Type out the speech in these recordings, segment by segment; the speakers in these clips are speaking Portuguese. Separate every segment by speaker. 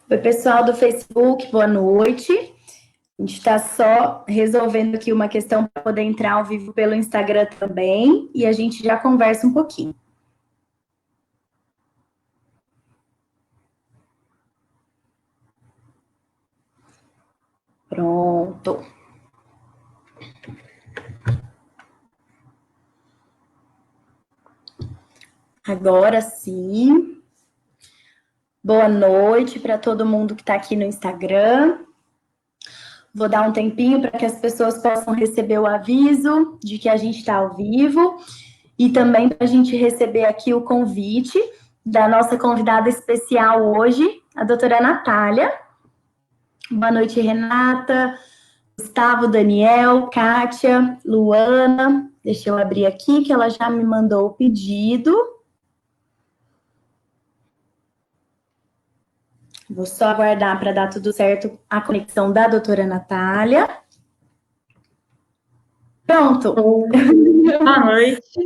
Speaker 1: Oi, pessoal do Facebook, boa noite. A gente está só resolvendo aqui uma questão para poder entrar ao vivo pelo Instagram também, e a gente já conversa um pouquinho. Pronto. Agora sim. Boa noite para todo mundo que está aqui no Instagram. Vou dar um tempinho para que as pessoas possam receber o aviso de que a gente está ao vivo e também para a gente receber aqui o convite da nossa convidada especial hoje, a doutora Natália. Boa noite, Renata, Gustavo, Daniel, Kátia, Luana. Deixa eu abrir aqui que ela já me mandou o pedido. Vou só aguardar para dar tudo certo a conexão da doutora Natália. Pronto.
Speaker 2: Boa noite.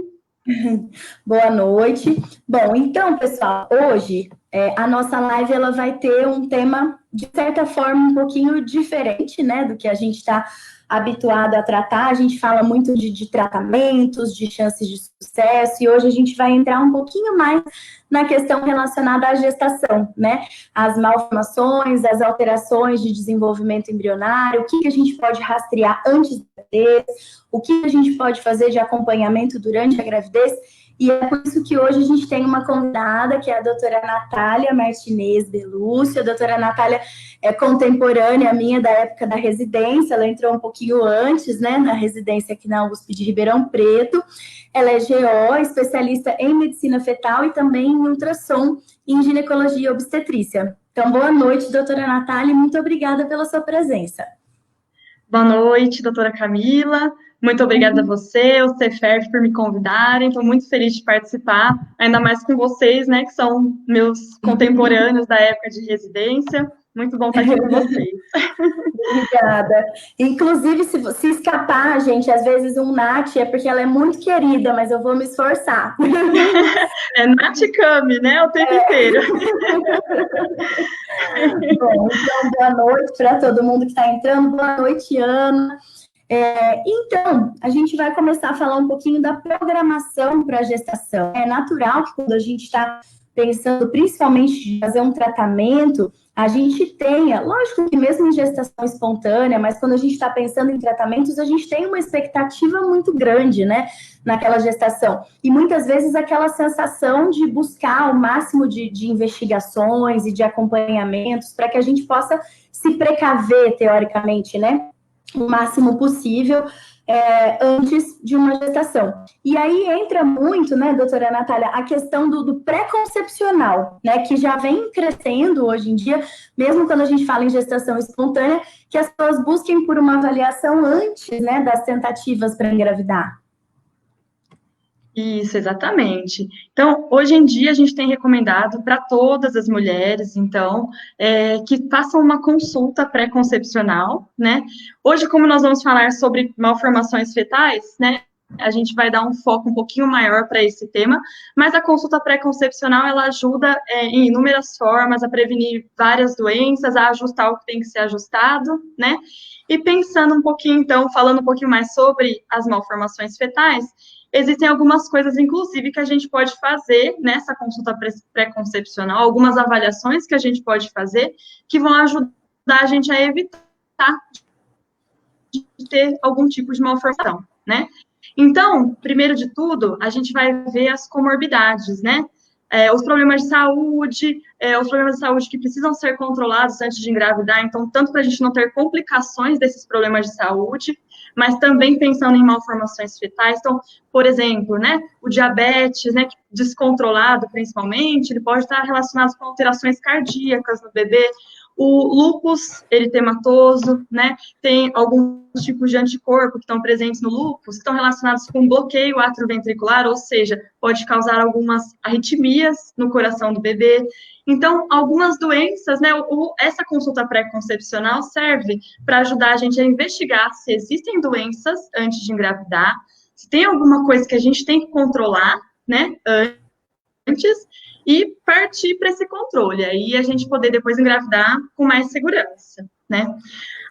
Speaker 1: Boa noite. Bom, então, pessoal, hoje a nossa live ela vai ter um tema, de certa forma, um pouquinho diferente, né, do que a gente está habituado a tratar. A gente fala muito de tratamentos, de chances de sucesso, e hoje a gente vai entrar um pouquinho mais na questão relacionada à gestação, né? As malformações, as alterações de desenvolvimento embrionário, o que a gente pode rastrear antes da gravidez, o que a gente pode fazer de acompanhamento durante a gravidez. E é por isso que hoje a gente tem uma convidada, que é a doutora Natália Martinez Belúcio. A doutora Natália é contemporânea minha da época da residência, ela entrou um pouquinho antes, né, na residência aqui na USP de Ribeirão Preto. Ela é GO, especialista em medicina fetal e também em ultrassom em ginecologia e obstetrícia. Então, boa noite, doutora Natália, e muito obrigada pela sua presença.
Speaker 2: Boa noite, doutora Camila. Muito obrigada a você, ao CEFERJ, por me convidarem. Estou muito feliz de participar, ainda mais com vocês, né, que são meus contemporâneos da época de residência. Muito bom estar aqui com vocês.
Speaker 1: Obrigada. Inclusive, se escapar, gente, às vezes um Nath é porque ela é muito querida, mas eu vou me esforçar.
Speaker 2: É Nath Cami, né, o tempo inteiro.
Speaker 1: Bom, então, boa noite para todo mundo que está entrando. Boa noite, Ana. Então, a gente vai começar a falar um pouquinho da programação para a gestação. É natural que quando a gente está pensando principalmente em fazer um tratamento, a gente tenha, lógico que mesmo em gestação espontânea, mas quando a gente está pensando em tratamentos, a gente tem uma expectativa muito grande, né, naquela gestação. E muitas vezes aquela sensação de buscar o máximo de investigações e de acompanhamentos para que a gente possa se precaver, teoricamente, né, o máximo possível antes de uma gestação. E aí entra muito, né, doutora Natália, a questão do pré-concepcional, né, que já vem crescendo hoje em dia, mesmo quando a gente fala em gestação espontânea, que as pessoas busquem por uma avaliação antes, né, das tentativas para engravidar.
Speaker 2: Isso, exatamente. Então, hoje em dia, a gente tem recomendado para todas as mulheres, então, que façam uma consulta pré-concepcional, né? Hoje, como nós vamos falar sobre malformações fetais, né? A gente vai dar um foco um pouquinho maior para esse tema, mas a consulta pré-concepcional, ela ajuda em inúmeras formas a prevenir várias doenças, a ajustar o que tem que ser ajustado, né? E pensando um pouquinho, então, falando um pouquinho mais sobre as malformações fetais, existem algumas coisas, inclusive, que a gente pode fazer nessa consulta pré-concepcional, algumas avaliações que a gente pode fazer, que vão ajudar a gente a evitar de ter algum tipo de malformação, né? Então, primeiro de tudo, a gente vai ver as comorbidades, né? Os problemas de saúde, os problemas de saúde que precisam ser controlados antes de engravidar, então, tanto para a gente não ter complicações desses problemas de saúde, mas também pensando em malformações fetais. Então, por exemplo, né, o diabetes, né, descontrolado principalmente, ele pode estar relacionado com alterações cardíacas no bebê. O lúpus eritematoso, né, tem alguns tipos de anticorpo que estão presentes no lúpus, que estão relacionados com bloqueio atrioventricular, ou seja, pode causar algumas arritmias no coração do bebê. Então, algumas doenças, né, essa consulta pré-concepcional serve para ajudar a gente a investigar se existem doenças antes de engravidar, Se tem alguma coisa que a gente tem que controlar, né, antes, e partir para esse controle, aí a gente poder depois engravidar com mais segurança, né?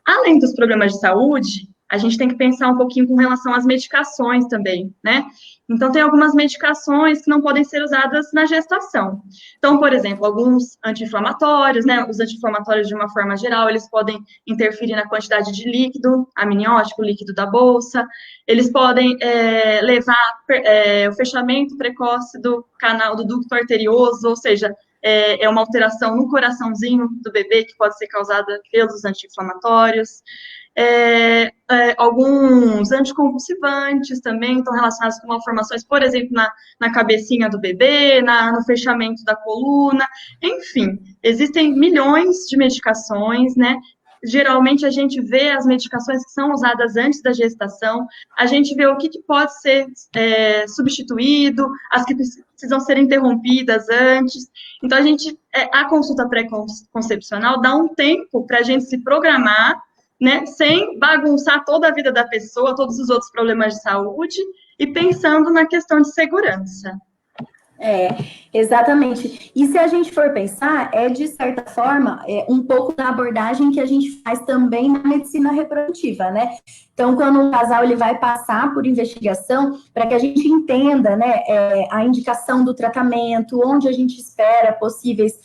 Speaker 2: Além dos problemas de saúde, a gente tem que pensar um pouquinho com relação às medicações também, né? Então, tem algumas medicações que não podem ser usadas na gestação. Então, por exemplo, alguns anti-inflamatórios, né? Os anti-inflamatórios, de uma forma geral, eles podem interferir na quantidade de líquido amniótico, líquido da bolsa. Eles podem levar o fechamento precoce do canal do ducto arterioso, ou seja, é uma alteração no coraçãozinho do bebê que pode ser causada pelos anti-inflamatórios. Alguns anticonvulsivantes também estão relacionados com malformações, por exemplo, na cabecinha do bebê, no fechamento da coluna, enfim, existem milhões de medicações, né? Geralmente a gente vê as medicações que são usadas antes da gestação, a gente vê o que pode ser substituído, as que precisam ser interrompidas antes. Então, a consulta pré-concepcional dá um tempo para a gente se programar, né, sem bagunçar toda a vida da pessoa, todos os outros problemas de saúde, e pensando na questão de segurança.
Speaker 1: Exatamente. E se a gente for pensar, de certa forma, um pouco da abordagem que a gente faz também na medicina reprodutiva, né? Então, quando o casal ele vai passar por investigação, para que a gente entenda, né, a indicação do tratamento, onde a gente espera possíveis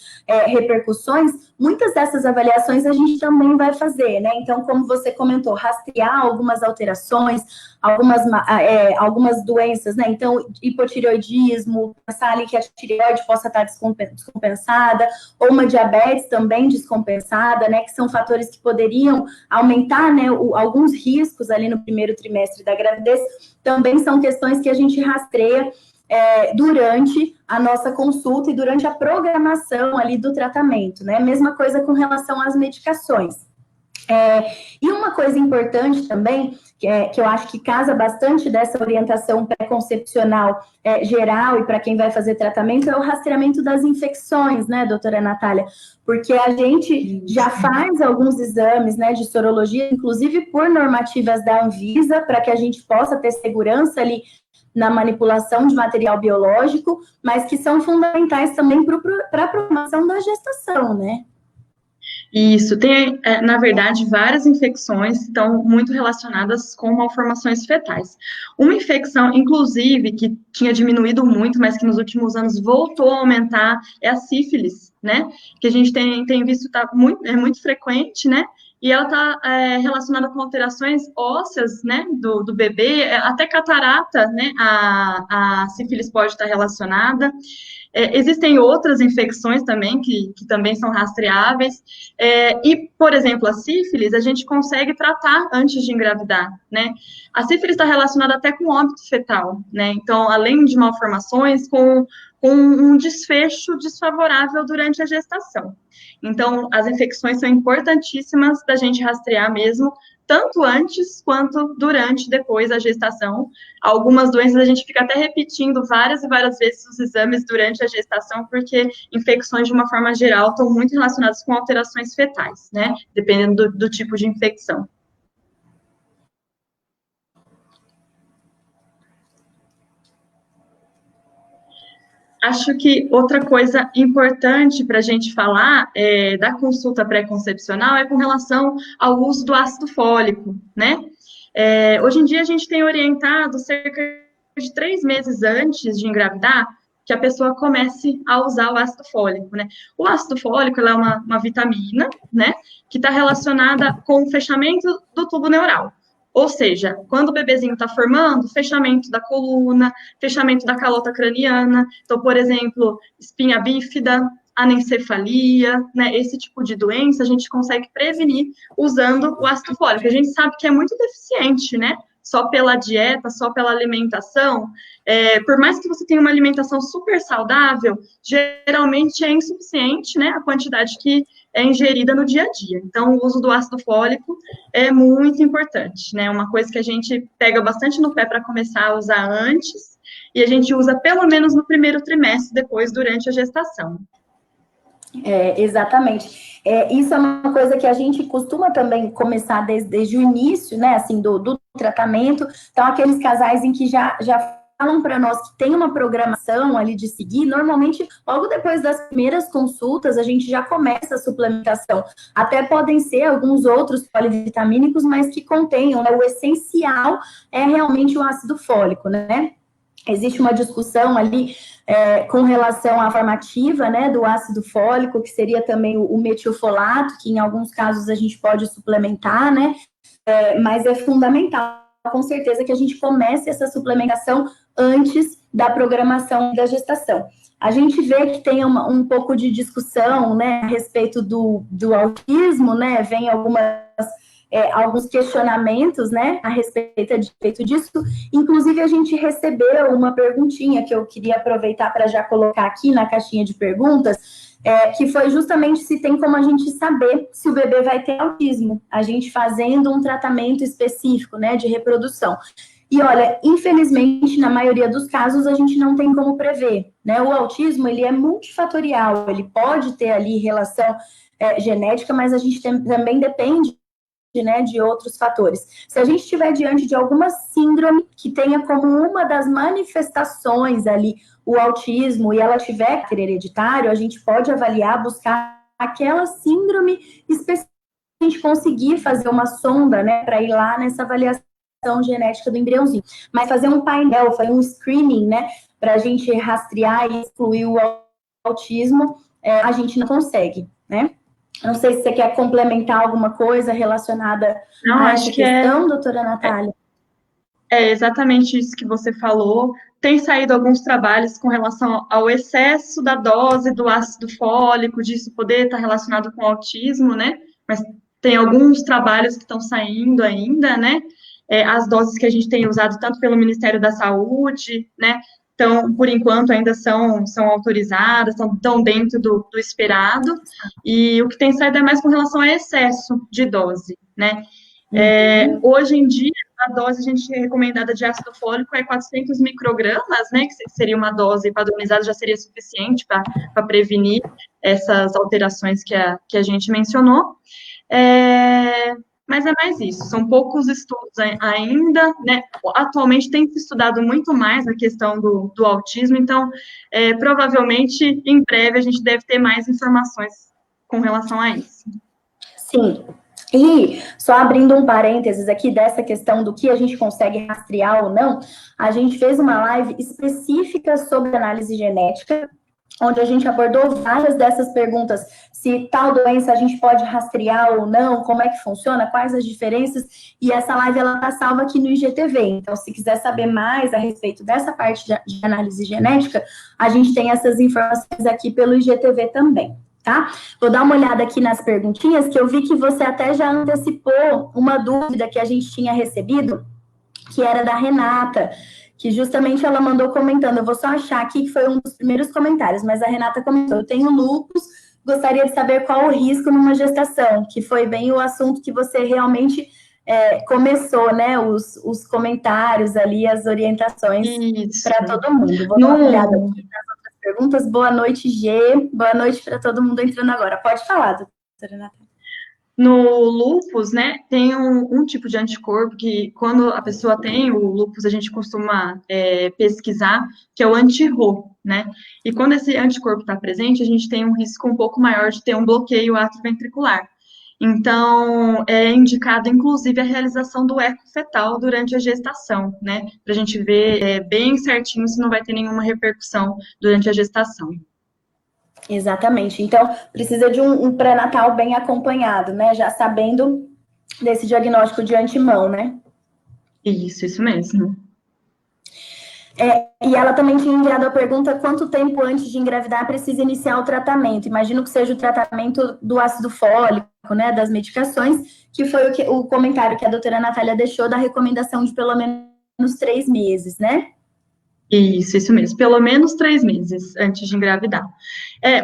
Speaker 1: repercussões, muitas dessas avaliações a gente também vai fazer, né? Então, como você comentou, rastrear algumas alterações, algumas doenças, né? Então, hipotireoidismo, pensar ali que a tireoide possa estar descompensada, ou uma diabetes também descompensada, né? Que são fatores que poderiam aumentar, né, alguns riscos ali no primeiro trimestre da gravidez, também são questões que a gente rastreia durante a nossa consulta e durante a programação ali do tratamento, né? Mesma coisa com relação às medicações. E uma coisa importante também, que eu acho que casa bastante dessa orientação pré-concepcional geral e para quem vai fazer tratamento, é o rastreamento das infecções, né, doutora Natália? Porque a gente já faz alguns exames, né, de sorologia, inclusive por normativas da Anvisa, para que a gente possa ter segurança ali na manipulação de material biológico, mas que são fundamentais também para a programação da gestação, né?
Speaker 2: Isso, tem, na verdade, várias infecções que estão muito relacionadas com malformações fetais. Uma infecção, inclusive, que tinha diminuído muito, mas que nos últimos anos voltou a aumentar, é a sífilis, né? Que a gente tem visto muito frequente, né? E ela está relacionada com alterações ósseas, né, do bebê, até catarata, né, a sífilis pode estar relacionada. Existem outras infecções também, que também são rastreáveis, e, por exemplo, a sífilis, a gente consegue tratar antes de engravidar, né? A sífilis está relacionada até com óbito fetal, né? Então, além de malformações, com um desfecho desfavorável durante a gestação. Então, as infecções são importantíssimas da gente rastrear mesmo, tanto antes quanto durante, depois da gestação. Algumas doenças a gente fica até repetindo várias e várias vezes os exames durante a gestação, porque infecções, de uma forma geral, estão muito relacionadas com alterações fetais, né? Dependendo do tipo de infecção. Acho que outra coisa importante para a gente falar da consulta pré-concepcional é com relação ao uso do ácido fólico, né? Hoje em dia a gente tem orientado cerca de 3 meses antes de engravidar que a pessoa comece a usar o ácido fólico, né? O ácido fólico é uma vitamina, né? Que está relacionada com o fechamento do tubo neural. Ou seja, quando o bebezinho está formando, fechamento da coluna, fechamento da calota craniana. Então, por exemplo, espinha bífida, anencefalia, né? Esse tipo de doença a gente consegue prevenir usando o ácido fólico. A gente sabe que é muito deficiente, né? Só pela dieta, só pela alimentação, por mais que você tenha uma alimentação super saudável, geralmente é insuficiente, né, a quantidade que é ingerida no dia a dia. Então, o uso do ácido fólico é muito importante, né, uma coisa que a gente pega bastante no pé para começar a usar antes, e a gente usa pelo menos no primeiro trimestre, depois, durante a gestação.
Speaker 1: Exatamente. Isso é uma coisa que a gente costuma também começar desde o início, né, assim, do tratamento. Então, aqueles casais em que já falam para nós que tem uma programação ali de seguir, normalmente, logo depois das primeiras consultas, a gente já começa a suplementação. Até podem ser alguns outros polivitamínicos, mas que contenham, né, o essencial é realmente o ácido fólico, né? Existe uma discussão ali com relação à formativa, né, do ácido fólico, que seria também o metilfolato, que em alguns casos a gente pode suplementar, né, mas é fundamental, com certeza, que a gente comece essa suplementação antes da programação da gestação. A gente vê que tem um pouco de discussão, né, a respeito do autismo, né, vem alguns questionamentos, né, a respeito disso. Inclusive, a gente recebeu uma perguntinha que eu queria aproveitar para já colocar aqui na caixinha de perguntas, que foi justamente se tem como a gente saber se o bebê vai ter autismo, a gente fazendo um tratamento específico, né, de reprodução. E olha, infelizmente, na maioria dos casos, a gente não tem como prever, né? O autismo, ele é multifatorial, ele pode ter ali relação genética, mas a gente também depende, né, de outros fatores. Se a gente estiver diante de alguma síndrome que tenha como uma das manifestações ali o autismo e ela tiver hereditário, a gente pode avaliar, buscar aquela síndrome específica, a gente conseguir fazer uma sonda, né, para ir lá nessa avaliação genética do embriãozinho. Mas fazer um painel, fazer um screening, né, para a gente rastrear e excluir o autismo, a gente não consegue, né? Não sei se você quer complementar alguma coisa relacionada a essa questão, doutora Natália.
Speaker 2: É exatamente isso que você falou. Tem saído alguns trabalhos com relação ao excesso da dose do ácido fólico, disso poder estar relacionado com o autismo, né? Mas tem alguns trabalhos que estão saindo ainda, né? As doses que a gente tem usado tanto pelo Ministério da Saúde, né? Então, por enquanto, ainda são autorizadas, estão dentro do esperado, e o que tem saído é mais com relação a excesso de dose, né? Hoje em dia, a dose a gente recomendada de ácido fólico é 400 microgramas, né, que seria uma dose padronizada, já seria suficiente para prevenir essas alterações que a gente mencionou. Mas é mais isso, são poucos estudos ainda, né? Atualmente tem se estudado muito mais a questão do autismo, então, provavelmente, em breve, a gente deve ter mais informações com relação a isso.
Speaker 1: Sim. E, só abrindo um parênteses aqui dessa questão do que a gente consegue rastrear ou não, a gente fez uma live específica sobre análise genética, onde a gente abordou várias dessas perguntas, se tal doença a gente pode rastrear ou não, como é que funciona, quais as diferenças, e essa live ela está salva aqui no IGTV, então se quiser saber mais a respeito dessa parte de análise genética, a gente tem essas informações aqui pelo IGTV também, tá? Vou dar uma olhada aqui nas perguntinhas, que eu vi que você até já antecipou uma dúvida que a gente tinha recebido, que era da Renata, que justamente ela mandou comentando, eu vou só achar aqui que foi um dos primeiros comentários, mas a Renata comentou, eu tenho lúpus, gostaria de saber qual o risco numa gestação, que foi bem o assunto que você realmente começou, né, os comentários ali, as orientações para todo mundo. Vou dar uma olhada aqui nas outras perguntas. Boa noite, Gê. Boa noite para todo mundo entrando agora. Pode falar, doutora Natália.
Speaker 2: No lúpus, né, tem um tipo de anticorpo que, quando a pessoa tem o lúpus, a gente costuma pesquisar, que é o anti-Rho, né? E quando esse anticorpo está presente, a gente tem um risco um pouco maior de ter um bloqueio atrioventricular. Então, é indicado, inclusive, a realização do eco fetal durante a gestação, né? Para a gente ver bem certinho se não vai ter nenhuma repercussão durante a gestação.
Speaker 1: Exatamente. Então, precisa de um pré-natal bem acompanhado, né? Já sabendo desse diagnóstico de antemão, né?
Speaker 2: Isso mesmo.
Speaker 1: E ela também tinha enviado a pergunta: quanto tempo antes de engravidar precisa iniciar o tratamento? Imagino que seja o tratamento do ácido fólico, né? Das medicações, que foi o comentário que a doutora Natália deixou da recomendação de pelo menos 3 meses, né?
Speaker 2: Isso mesmo, pelo menos 3 meses antes de engravidar.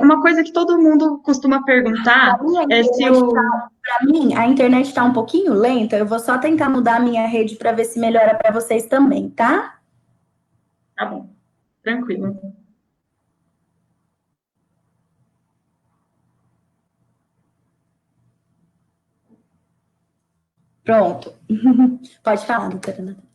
Speaker 2: Uma coisa que todo mundo costuma perguntar é se o...
Speaker 1: Para mim, a internet está um pouquinho lenta, eu vou só tentar mudar a minha rede para ver se melhora para vocês também, tá?
Speaker 2: Tá bom, tranquilo.
Speaker 1: Pronto. Pode falar, doutora Natália.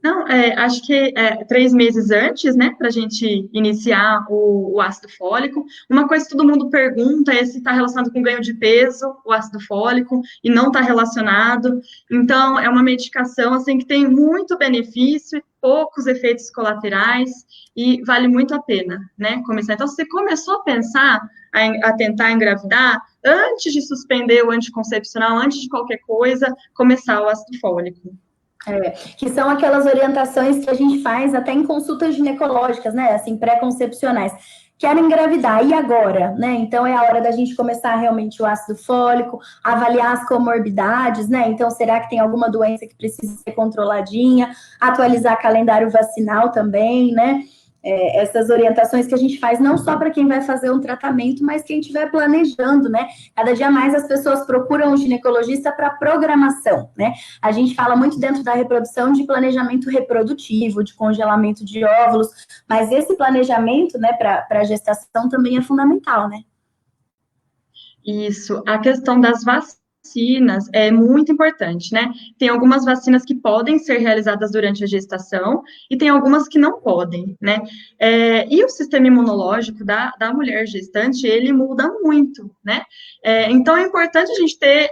Speaker 2: Não, acho que 3 meses antes, né, para a gente iniciar o ácido fólico. Uma coisa que todo mundo pergunta é se está relacionado com ganho de peso, o ácido fólico, e não está relacionado. Então, é uma medicação, assim, que tem muito benefício e poucos efeitos colaterais, e vale muito a pena, né, começar. Então, se você começou a pensar, a tentar engravidar, antes de suspender o anticoncepcional, antes de qualquer coisa, começar o ácido fólico.
Speaker 1: Que são aquelas orientações que a gente faz até em consultas ginecológicas, né, assim, pré-concepcionais. Quero engravidar, e agora? Né? Então, é a hora da gente começar realmente o ácido fólico, avaliar as comorbidades, né? Então, será que tem alguma doença que precisa ser controladinha? Atualizar calendário vacinal também, né? Essas orientações que a gente faz não só para quem vai fazer um tratamento, mas quem estiver planejando, né? Cada dia mais as pessoas procuram um ginecologista para programação, né? A gente fala muito dentro da reprodução de planejamento reprodutivo, de congelamento de óvulos, mas esse planejamento, né, para a gestação também é fundamental, né?
Speaker 2: Isso, a questão das vacinas é muito importante, né? Tem algumas vacinas que podem ser realizadas durante a gestação e tem algumas que não podem, né? E o sistema imunológico da mulher gestante, ele muda muito, né? Então, é importante a gente ter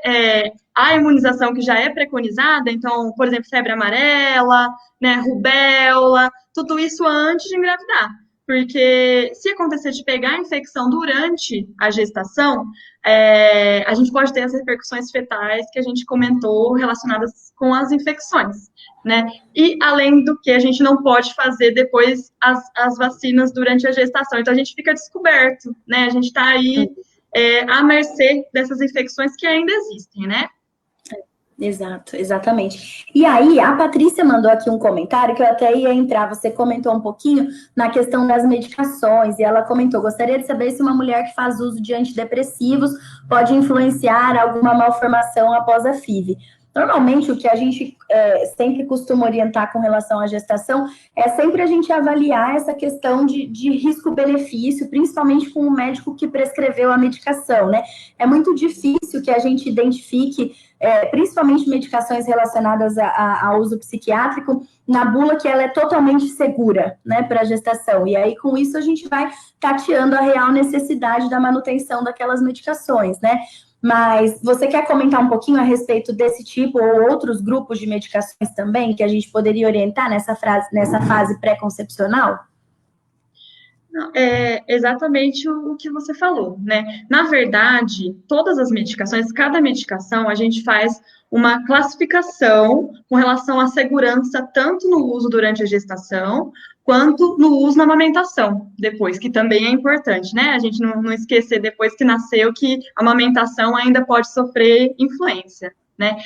Speaker 2: a imunização que já é preconizada, então, por exemplo, febre amarela, né, rubéola, tudo isso antes de engravidar. Porque se acontecer de pegar a infecção durante a gestação, a gente pode ter as repercussões fetais que a gente comentou relacionadas com as infecções, né? E, além do que, a gente não pode fazer depois as vacinas durante a gestação. Então, a gente fica descoberto, né? A gente está aí à mercê dessas infecções que ainda existem, né?
Speaker 1: Exato, exatamente. E aí, a Patrícia mandou aqui um comentário que eu até ia entrar. Você comentou um pouquinho na questão das medicações, e ela comentou: gostaria de saber se uma mulher que faz uso de antidepressivos pode influenciar alguma malformação após a FIV. Normalmente, o que a gente sempre costuma orientar com relação à gestação é sempre a gente avaliar essa questão de risco-benefício, principalmente com o médico que prescreveu a medicação, né? É muito difícil que a gente identifique principalmente medicações relacionadas ao uso psiquiátrico, na bula que ela é totalmente segura, né, para a gestação. E aí, com isso, a gente vai tateando a real necessidade da manutenção daquelas medicações, né? Mas você quer comentar um pouquinho a respeito desse tipo ou outros grupos de medicações também que a gente poderia orientar nessa fase pré-concepcional?
Speaker 2: É exatamente o que você falou, né? Na verdade, todas as medicações, cada medicação, a gente faz uma classificação com relação à segurança, tanto no uso durante a gestação, quanto no uso na amamentação, depois, que também é importante, né? A gente não esquecer, depois que nasceu, que a amamentação ainda pode sofrer influência, né?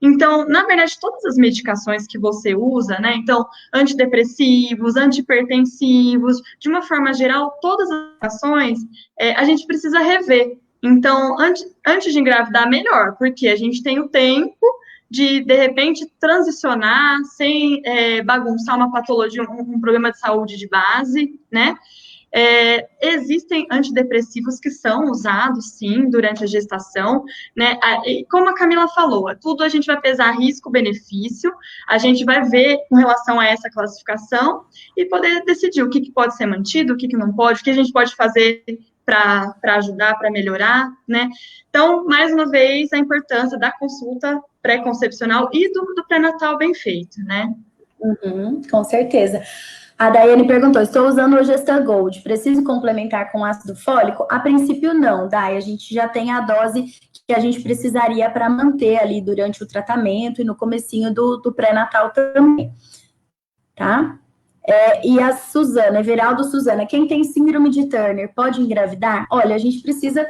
Speaker 2: Então, na verdade, todas as medicações que você usa, né? Então, antidepressivos, antihipertensivos, de uma forma geral, todas as medicações, a gente precisa rever. Então, antes de engravidar, melhor, porque a gente tem o tempo de repente, transicionar sem bagunçar uma patologia, um problema de saúde de base, né? Existem antidepressivos que são usados, sim, durante a gestação, né? E como a Camila falou, tudo a gente vai pesar risco-benefício, a gente vai ver com relação a essa classificação e poder decidir o que pode ser mantido, o que não pode, o que a gente pode fazer para ajudar, para melhorar, né? Então, mais uma vez, a importância da consulta pré-concepcional e do pré-natal bem feito, né?
Speaker 1: Com certeza. A Daiane perguntou: estou usando o Gestan Gold, preciso complementar com ácido fólico? A princípio, não, Dai, a gente já tem a dose que a gente precisaria para manter ali durante o tratamento e no comecinho do pré-natal também, tá? E a Suzana, Everaldo Suzana, quem tem síndrome de Turner pode engravidar? Olha, a gente precisa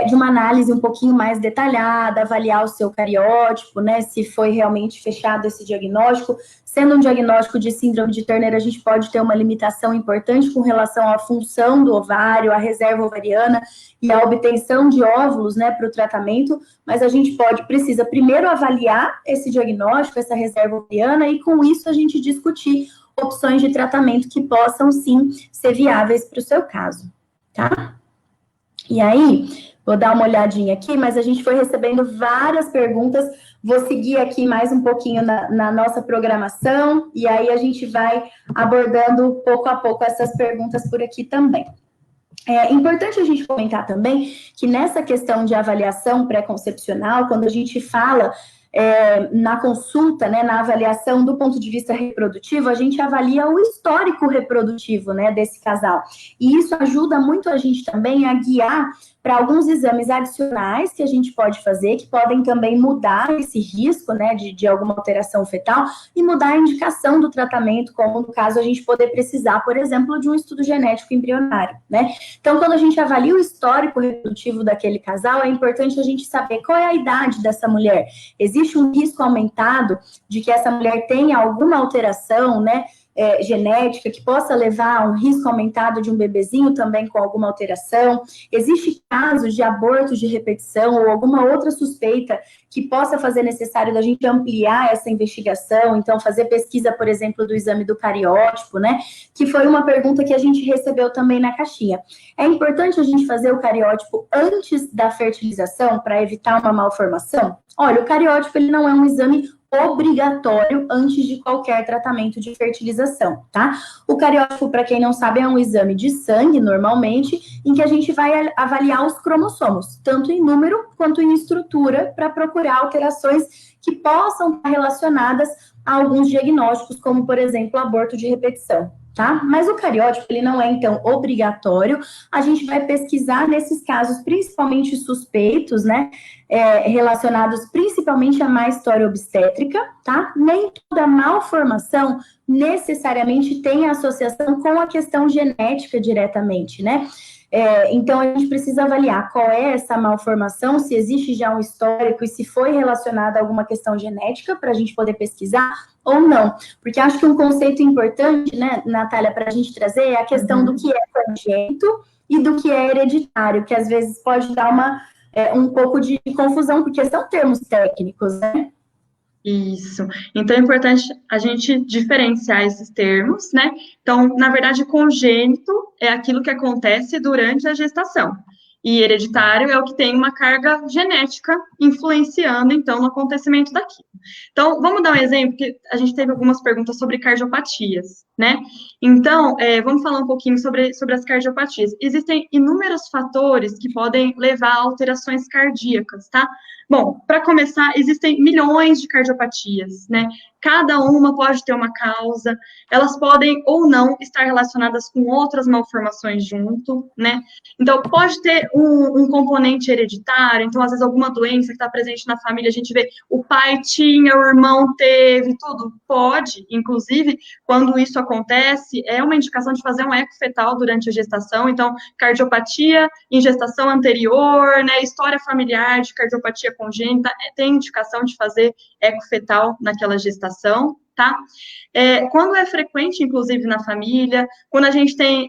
Speaker 1: de uma análise um pouquinho mais detalhada, avaliar o seu cariótipo, né, se foi realmente fechado esse diagnóstico. Sendo um diagnóstico de síndrome de Turner, a gente pode ter uma limitação importante com relação à função do ovário, à reserva ovariana e à obtenção de óvulos, né, para o tratamento, mas a gente precisa primeiro avaliar esse diagnóstico, essa reserva ovariana, e com isso a gente discutir opções de tratamento que possam, sim, ser viáveis para o seu caso, tá? E aí, vou dar uma olhadinha aqui, mas a gente foi recebendo várias perguntas. Vou seguir aqui mais um pouquinho na nossa programação, e aí a gente vai abordando pouco a pouco essas perguntas por aqui também. É importante a gente comentar também que nessa questão de avaliação pré-concepcional, quando a gente fala na consulta, né, na avaliação do ponto de vista reprodutivo, a gente avalia o histórico reprodutivo, né, desse casal. E isso ajuda muito a gente também a guiar para alguns exames adicionais que a gente pode fazer, que podem também mudar esse risco, né, de alguma alteração fetal e mudar a indicação do tratamento, como no caso a gente poder precisar, por exemplo, de um estudo genético embrionário, né? Então, quando a gente avalia o histórico reprodutivo daquele casal, é importante a gente saber qual é a idade dessa mulher. Existe um risco aumentado de que essa mulher tenha alguma alteração, né, genética, que possa levar a um risco aumentado de um bebezinho também com alguma alteração. Existe casos de abortos de repetição ou alguma outra suspeita que possa fazer necessário da gente ampliar essa investigação, então fazer pesquisa, por exemplo, do exame do cariótipo, né, que foi uma pergunta que a gente recebeu também na caixinha. É importante a gente fazer o cariótipo antes da fertilização para evitar uma malformação? Olha, o cariótipo ele não é um exame obrigatório antes de qualquer tratamento de fertilização, tá? O cariótipo, para quem não sabe, é um exame de sangue, normalmente, em que a gente vai avaliar os cromossomos, tanto em número quanto em estrutura, para procurar alterações que possam estar relacionadas a alguns diagnósticos, como, por exemplo, aborto de repetição, tá? Mas o cariótipo, ele não é, então, obrigatório. A gente vai pesquisar nesses casos, principalmente suspeitos, né? Relacionados principalmente a má história obstétrica, tá? Nem toda malformação necessariamente tem associação com a questão genética diretamente, né? Então, a gente precisa avaliar qual é essa malformação, se existe já um histórico e se foi relacionada a alguma questão genética para a gente poder pesquisar ou não. Porque acho que um conceito importante, né, Natália, para a gente trazer é a questão do que é congênito e do que é hereditário, que às vezes pode dar um pouco de confusão, porque são termos técnicos, né?
Speaker 2: Isso. Então, é importante a gente diferenciar esses termos, né? Então, na verdade, congênito é aquilo que acontece durante a gestação. E hereditário é o que tem uma carga genética influenciando, então, no acontecimento daquilo. Então, vamos dar um exemplo, que a gente teve algumas perguntas sobre cardiopatias, né? Então, vamos falar um pouquinho sobre as cardiopatias. Existem inúmeros fatores que podem levar a alterações cardíacas, tá? Bom, para começar, existem milhões de cardiopatias, né? Cada uma pode ter uma causa, elas podem ou não estar relacionadas com outras malformações junto, né? Então, pode ter um componente hereditário, então, às vezes, alguma doença que está presente na família, a gente vê o pai tinha, o irmão teve, tudo. Pode, inclusive, quando isso acontece, é uma indicação de fazer um eco fetal durante a gestação, então, cardiopatia em gestação anterior, né? História familiar de cardiopatia congênita, tem indicação de fazer eco fetal naquela gestação, tá? Quando é frequente, inclusive, na família, quando a gente tem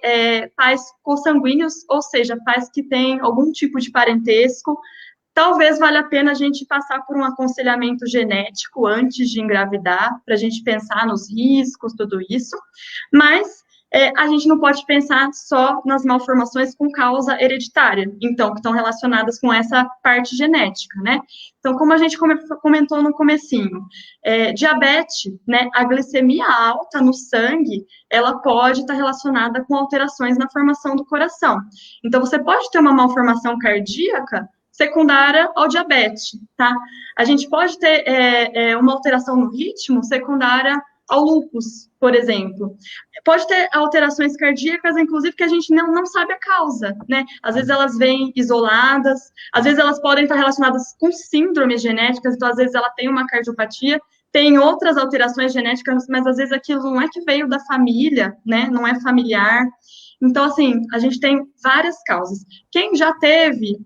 Speaker 2: pais consanguíneos, ou seja, pais que têm algum tipo de parentesco, talvez valha a pena a gente passar por um aconselhamento genético antes de engravidar, para a gente pensar nos riscos, tudo isso, mas a gente não pode pensar só nas malformações com causa hereditária, então, que estão relacionadas com essa parte genética, né? Então, como a gente comentou no comecinho, diabetes, né, a glicemia alta no sangue, ela pode estar relacionada com alterações na formação do coração. Então, você pode ter uma malformação cardíaca secundária ao diabetes, tá? A gente pode ter uma alteração no ritmo secundária ao lúpus, por exemplo. Pode ter alterações cardíacas, inclusive, que a gente não sabe a causa, né? Às vezes elas vêm isoladas, às vezes elas podem estar relacionadas com síndromes genéticas, então às vezes ela tem uma cardiopatia, tem outras alterações genéticas, mas às vezes aquilo não é que veio da família, né? Não é familiar. Então, assim, a gente tem várias causas. Quem já teve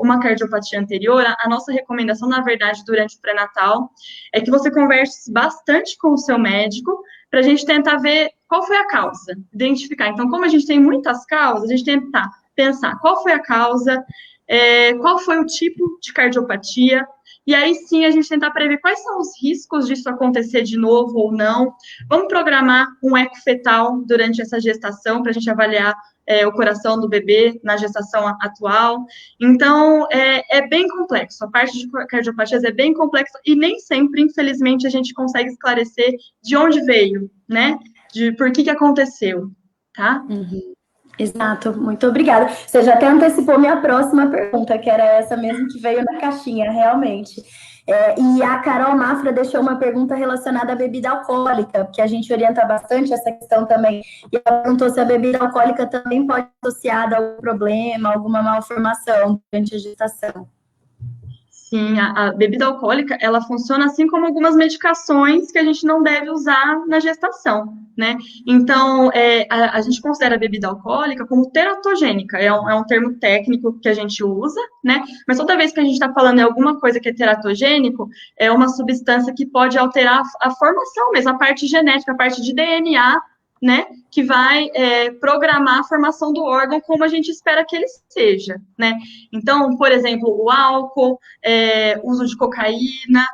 Speaker 2: uma cardiopatia anterior, a nossa recomendação, na verdade, durante o pré-natal, é que você converse bastante com o seu médico para a gente tentar ver qual foi a causa, identificar. Então, como a gente tem muitas causas, a gente pensar qual foi a causa, qual foi o tipo de cardiopatia, E aí sim a gente tentar prever quais são os riscos disso acontecer de novo ou não. Vamos programar um eco fetal durante essa gestação para a gente avaliar o coração do bebê na gestação atual. Então, é bem complexo. A parte de cardiopatias é bem complexa e nem sempre, infelizmente, a gente consegue esclarecer de onde veio, né? De por que aconteceu, tá?
Speaker 1: Uhum. Exato, muito obrigada. Você já até antecipou minha próxima pergunta, que era essa mesmo que veio na caixinha, realmente. E a Carol Mafra deixou uma pergunta relacionada à bebida alcoólica, porque a gente orienta bastante essa questão também. E ela perguntou se a bebida alcoólica também pode ser associada a algum problema, alguma malformação durante a gestação.
Speaker 2: Sim, a bebida alcoólica, ela funciona assim como algumas medicações que a gente não deve usar na gestação, né? Então, a gente considera a bebida alcoólica como teratogênica, é um termo técnico que a gente usa, né? Mas toda vez que a gente está falando em alguma coisa que é teratogênico, é uma substância que pode alterar a formação mesmo, a parte genética, a parte de DNA, né, que vai programar a formação do órgão como a gente espera que ele seja, né? Então, por exemplo, o álcool, uso de cocaína,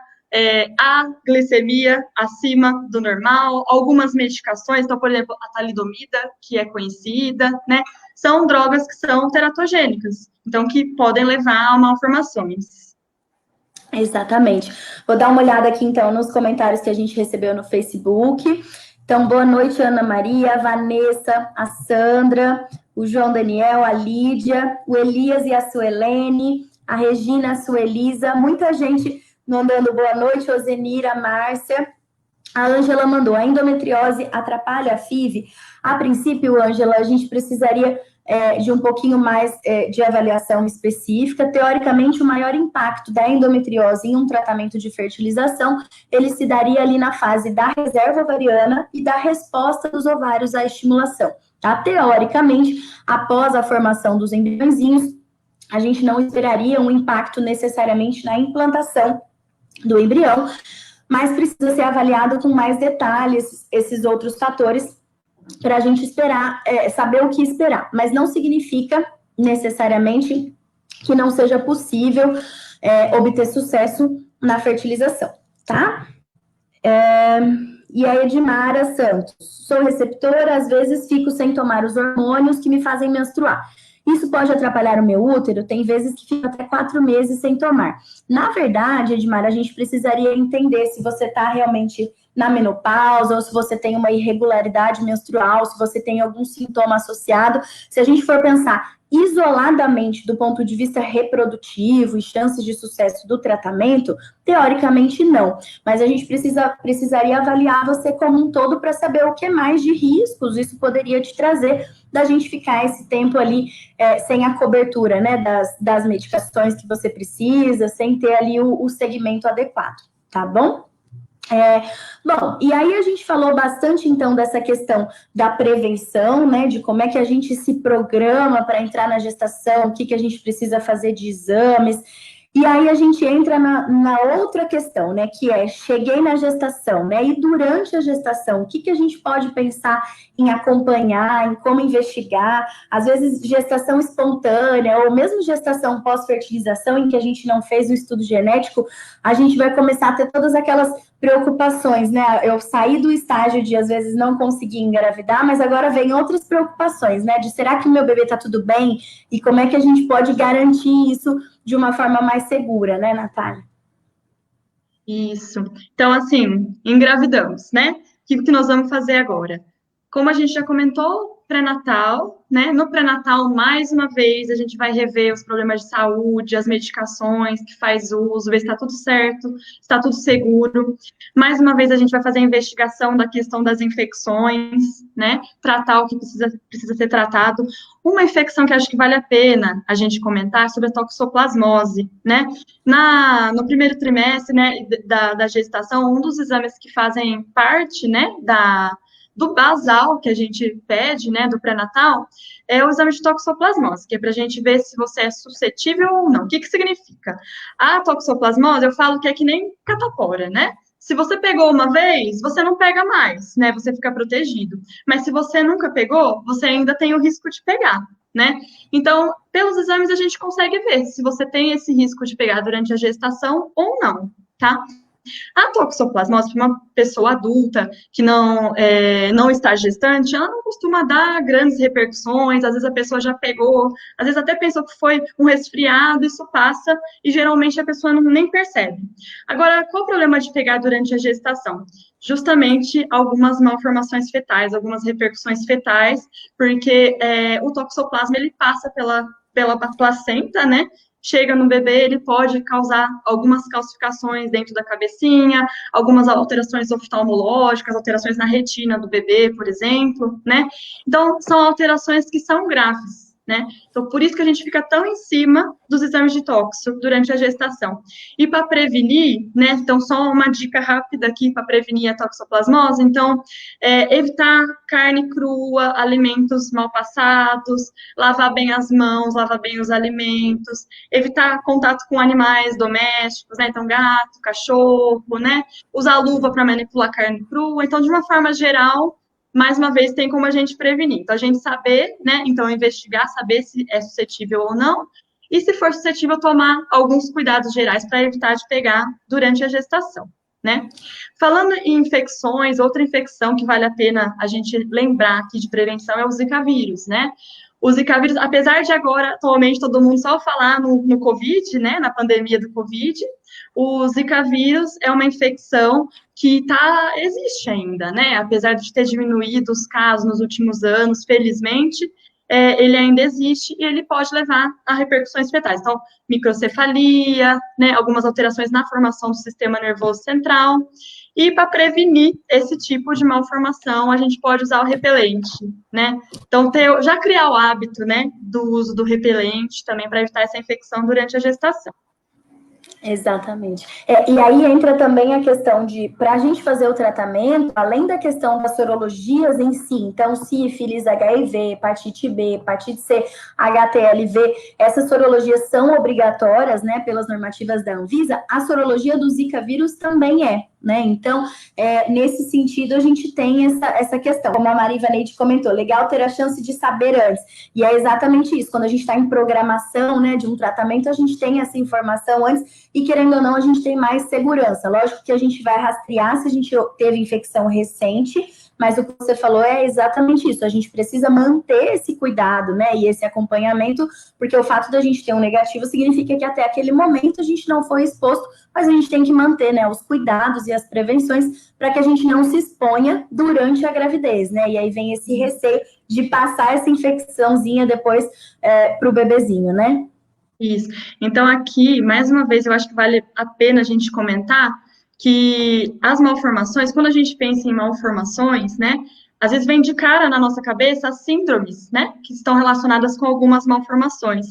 Speaker 2: a glicemia acima do normal, algumas medicações, então, por exemplo, a talidomida, que é conhecida, né, são drogas que são teratogênicas, então, que podem levar a malformações.
Speaker 1: Exatamente. Vou dar uma olhada aqui, então, nos comentários que a gente recebeu no Facebook. Então, boa noite, Ana Maria, a Vanessa, a Sandra, o João Daniel, a Lídia, o Elias e a Suelene, a Regina, a Suelisa, muita gente mandando boa noite, Ozenira, a Márcia. A Ângela mandou, a endometriose atrapalha a FIV? A princípio, Ângela, a gente precisaria de um pouquinho mais de avaliação específica. Teoricamente, o maior impacto da endometriose em um tratamento de fertilização, ele se daria ali na fase da reserva ovariana e da resposta dos ovários à estimulação. Tá? Teoricamente, após a formação dos embriõezinhos, a gente não esperaria um impacto necessariamente na implantação do embrião, mas precisa ser avaliado com mais detalhes esses outros fatores para a gente saber o que esperar. Mas não significa necessariamente que não seja possível obter sucesso na fertilização, tá? E a Edmara Santos, sou receptora, às vezes fico sem tomar os hormônios que me fazem menstruar. Isso pode atrapalhar o meu útero? Tem vezes que fica até 4 meses sem tomar. Na verdade, Edmar, a gente precisaria entender se você está realmente na menopausa, ou se você tem uma irregularidade menstrual, se você tem algum sintoma associado. Se a gente for pensar isoladamente do ponto de vista reprodutivo e chances de sucesso do tratamento, teoricamente não. Mas a gente precisaria avaliar você como um todo para saber o que mais de riscos isso poderia te trazer da gente ficar esse tempo ali sem a cobertura, né, das medicações que você precisa, sem ter ali o segmento adequado, tá bom? Bom, e aí a gente falou bastante, então, dessa questão da prevenção, né, de como é que a gente se programa para entrar na gestação, o que a gente precisa fazer de exames, e aí a gente entra na outra questão, né, que cheguei na gestação, né, e durante a gestação, o que a gente pode pensar em acompanhar, em como investigar, às vezes gestação espontânea, ou mesmo gestação pós-fertilização, em que a gente não fez o estudo genético, a gente vai começar a ter todas aquelas preocupações, né, eu saí do estágio de, às vezes, não conseguir engravidar, mas agora vem outras preocupações, né, de será que o meu bebê tá tudo bem, e como é que a gente pode garantir isso de uma forma mais segura, né, Natália?
Speaker 2: Isso. Então, assim, engravidamos, né? O que nós vamos fazer agora? Como a gente já comentou, pré-natal, né? No pré-natal, mais uma vez, a gente vai rever os problemas de saúde, as medicações que faz uso, ver se está tudo certo, se está tudo seguro. Mais uma vez, a gente vai fazer a investigação da questão das infecções, né? Tratar o que precisa ser tratado. Uma infecção que acho que vale a pena a gente comentar é sobre a toxoplasmose, né? No primeiro trimestre, né, da gestação, um dos exames que fazem parte, né, do basal que a gente pede, né, do pré-natal, é o exame de toxoplasmose, que é para a gente ver se você é suscetível ou não. O que significa? A toxoplasmose, eu falo que é que nem catapora, né? Se você pegou uma vez, você não pega mais, né? Você fica protegido. Mas se você nunca pegou, você ainda tem o risco de pegar, né? Então, pelos exames a gente consegue ver se você tem esse risco de pegar durante a gestação ou não, tá? A toxoplasmose para uma pessoa adulta que não está gestante, ela não costuma dar grandes repercussões, às vezes a pessoa já pegou, às vezes até pensou que foi um resfriado, isso passa e geralmente a pessoa nem percebe. Agora, qual o problema de pegar durante a gestação? Justamente algumas malformações fetais, algumas repercussões fetais, porque o toxoplasma ele passa pela placenta, né? Chega no bebê, ele pode causar algumas calcificações dentro da cabecinha, algumas alterações oftalmológicas, alterações na retina do bebê, por exemplo, né? Então, são alterações que são graves, né? Então, por isso que a gente fica tão em cima dos exames de tóxico durante a gestação. E para prevenir, né? Então, só uma dica rápida aqui para prevenir a toxoplasmose. Então, evitar carne crua, alimentos mal passados, lavar bem as mãos, lavar bem os alimentos, evitar contato com animais domésticos, né? Então, gato, cachorro, né? Usar luva para manipular carne crua. Então, de uma forma geral, mais uma vez, tem como a gente prevenir. Então, a gente saber, né? Então, investigar, saber se é suscetível ou não. E, se for suscetível, tomar alguns cuidados gerais para evitar de pegar durante a gestação, né? Falando em infecções, outra infecção que vale a pena a gente lembrar aqui de prevenção é o Zika vírus, né? O Zika vírus, apesar de agora, atualmente, todo mundo só falar no Covid, né? Na pandemia do Covid, o Zika vírus é uma infecção que existe ainda, né? Apesar de ter diminuído os casos nos últimos anos, felizmente, ele ainda existe e ele pode levar a repercussões fetais. Então, microcefalia, né? Algumas alterações na formação do sistema nervoso central. E para prevenir esse tipo de malformação, a gente pode usar o repelente, né? Então, já criar o hábito, né, do uso do repelente também para evitar essa infecção durante a gestação.
Speaker 1: Exatamente. E aí entra também a questão de, para a gente fazer o tratamento, além da questão das sorologias em si, então sífilis, HIV, hepatite B, hepatite C, HTLV, essas sorologias são obrigatórias, né, pelas normativas da Anvisa, a sorologia do Zika vírus também né? Então, nesse sentido, a gente tem essa questão. Como a Maria Neide comentou, legal ter a chance de saber antes. E é exatamente isso. Quando a gente está em programação, né, de um tratamento, a gente tem essa informação antes e, querendo ou não, a gente tem mais segurança. Lógico que a gente vai rastrear se a gente teve infecção recente, mas o que você falou é exatamente isso. A gente precisa manter esse cuidado, né, e esse acompanhamento, porque o fato da gente ter um negativo significa que até aquele momento a gente não foi exposto, mas a gente tem que manter, né, os cuidados e as prevenções para que a gente não se exponha durante a gravidez, né? E aí vem esse receio de passar essa infecçãozinha depois para o bebezinho, né?
Speaker 2: Isso. Então, aqui, mais uma vez, eu acho que vale a pena a gente comentar que as malformações, quando a gente pensa em malformações, né, às vezes vem de cara na nossa cabeça as síndromes, né, que estão relacionadas com algumas malformações.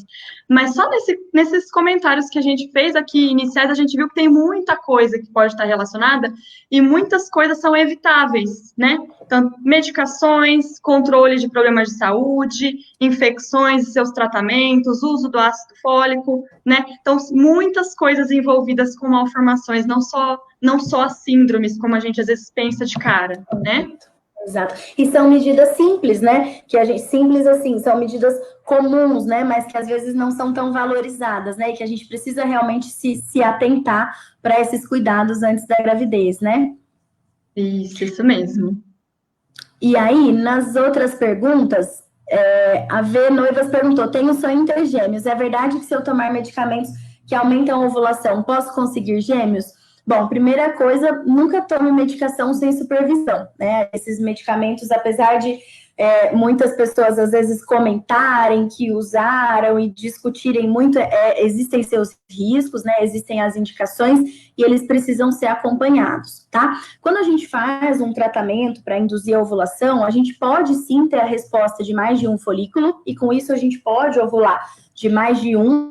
Speaker 2: Mas só nesses comentários que a gente fez aqui iniciais, a gente viu que tem muita coisa que pode estar relacionada e muitas coisas são evitáveis, né? Então, medicações, controle de problemas de saúde, infecções e seus tratamentos, uso do ácido fólico, né? Então, muitas coisas envolvidas com malformações, não só as síndromes, como a gente às vezes pensa de cara, né?
Speaker 1: Exato. E são medidas simples, né? Simples assim, são medidas comuns, né? Mas que às vezes não são tão valorizadas, né? E que a gente precisa realmente se atentar para esses cuidados antes da gravidez, né?
Speaker 2: Isso mesmo.
Speaker 1: E aí, nas outras perguntas, a V Noivas perguntou: tenho sonho em ter gêmeos. É verdade que se eu tomar medicamentos que aumentam a ovulação, posso conseguir gêmeos? Bom, primeira coisa, nunca tome medicação sem supervisão, né? Esses medicamentos, apesar de muitas pessoas às vezes comentarem que usaram e discutirem muito, existem seus riscos, né? Existem as indicações e eles precisam ser acompanhados, tá? Quando a gente faz um tratamento para induzir a ovulação, a gente pode sim ter a resposta de mais de um folículo e com isso a gente pode ovular de mais de um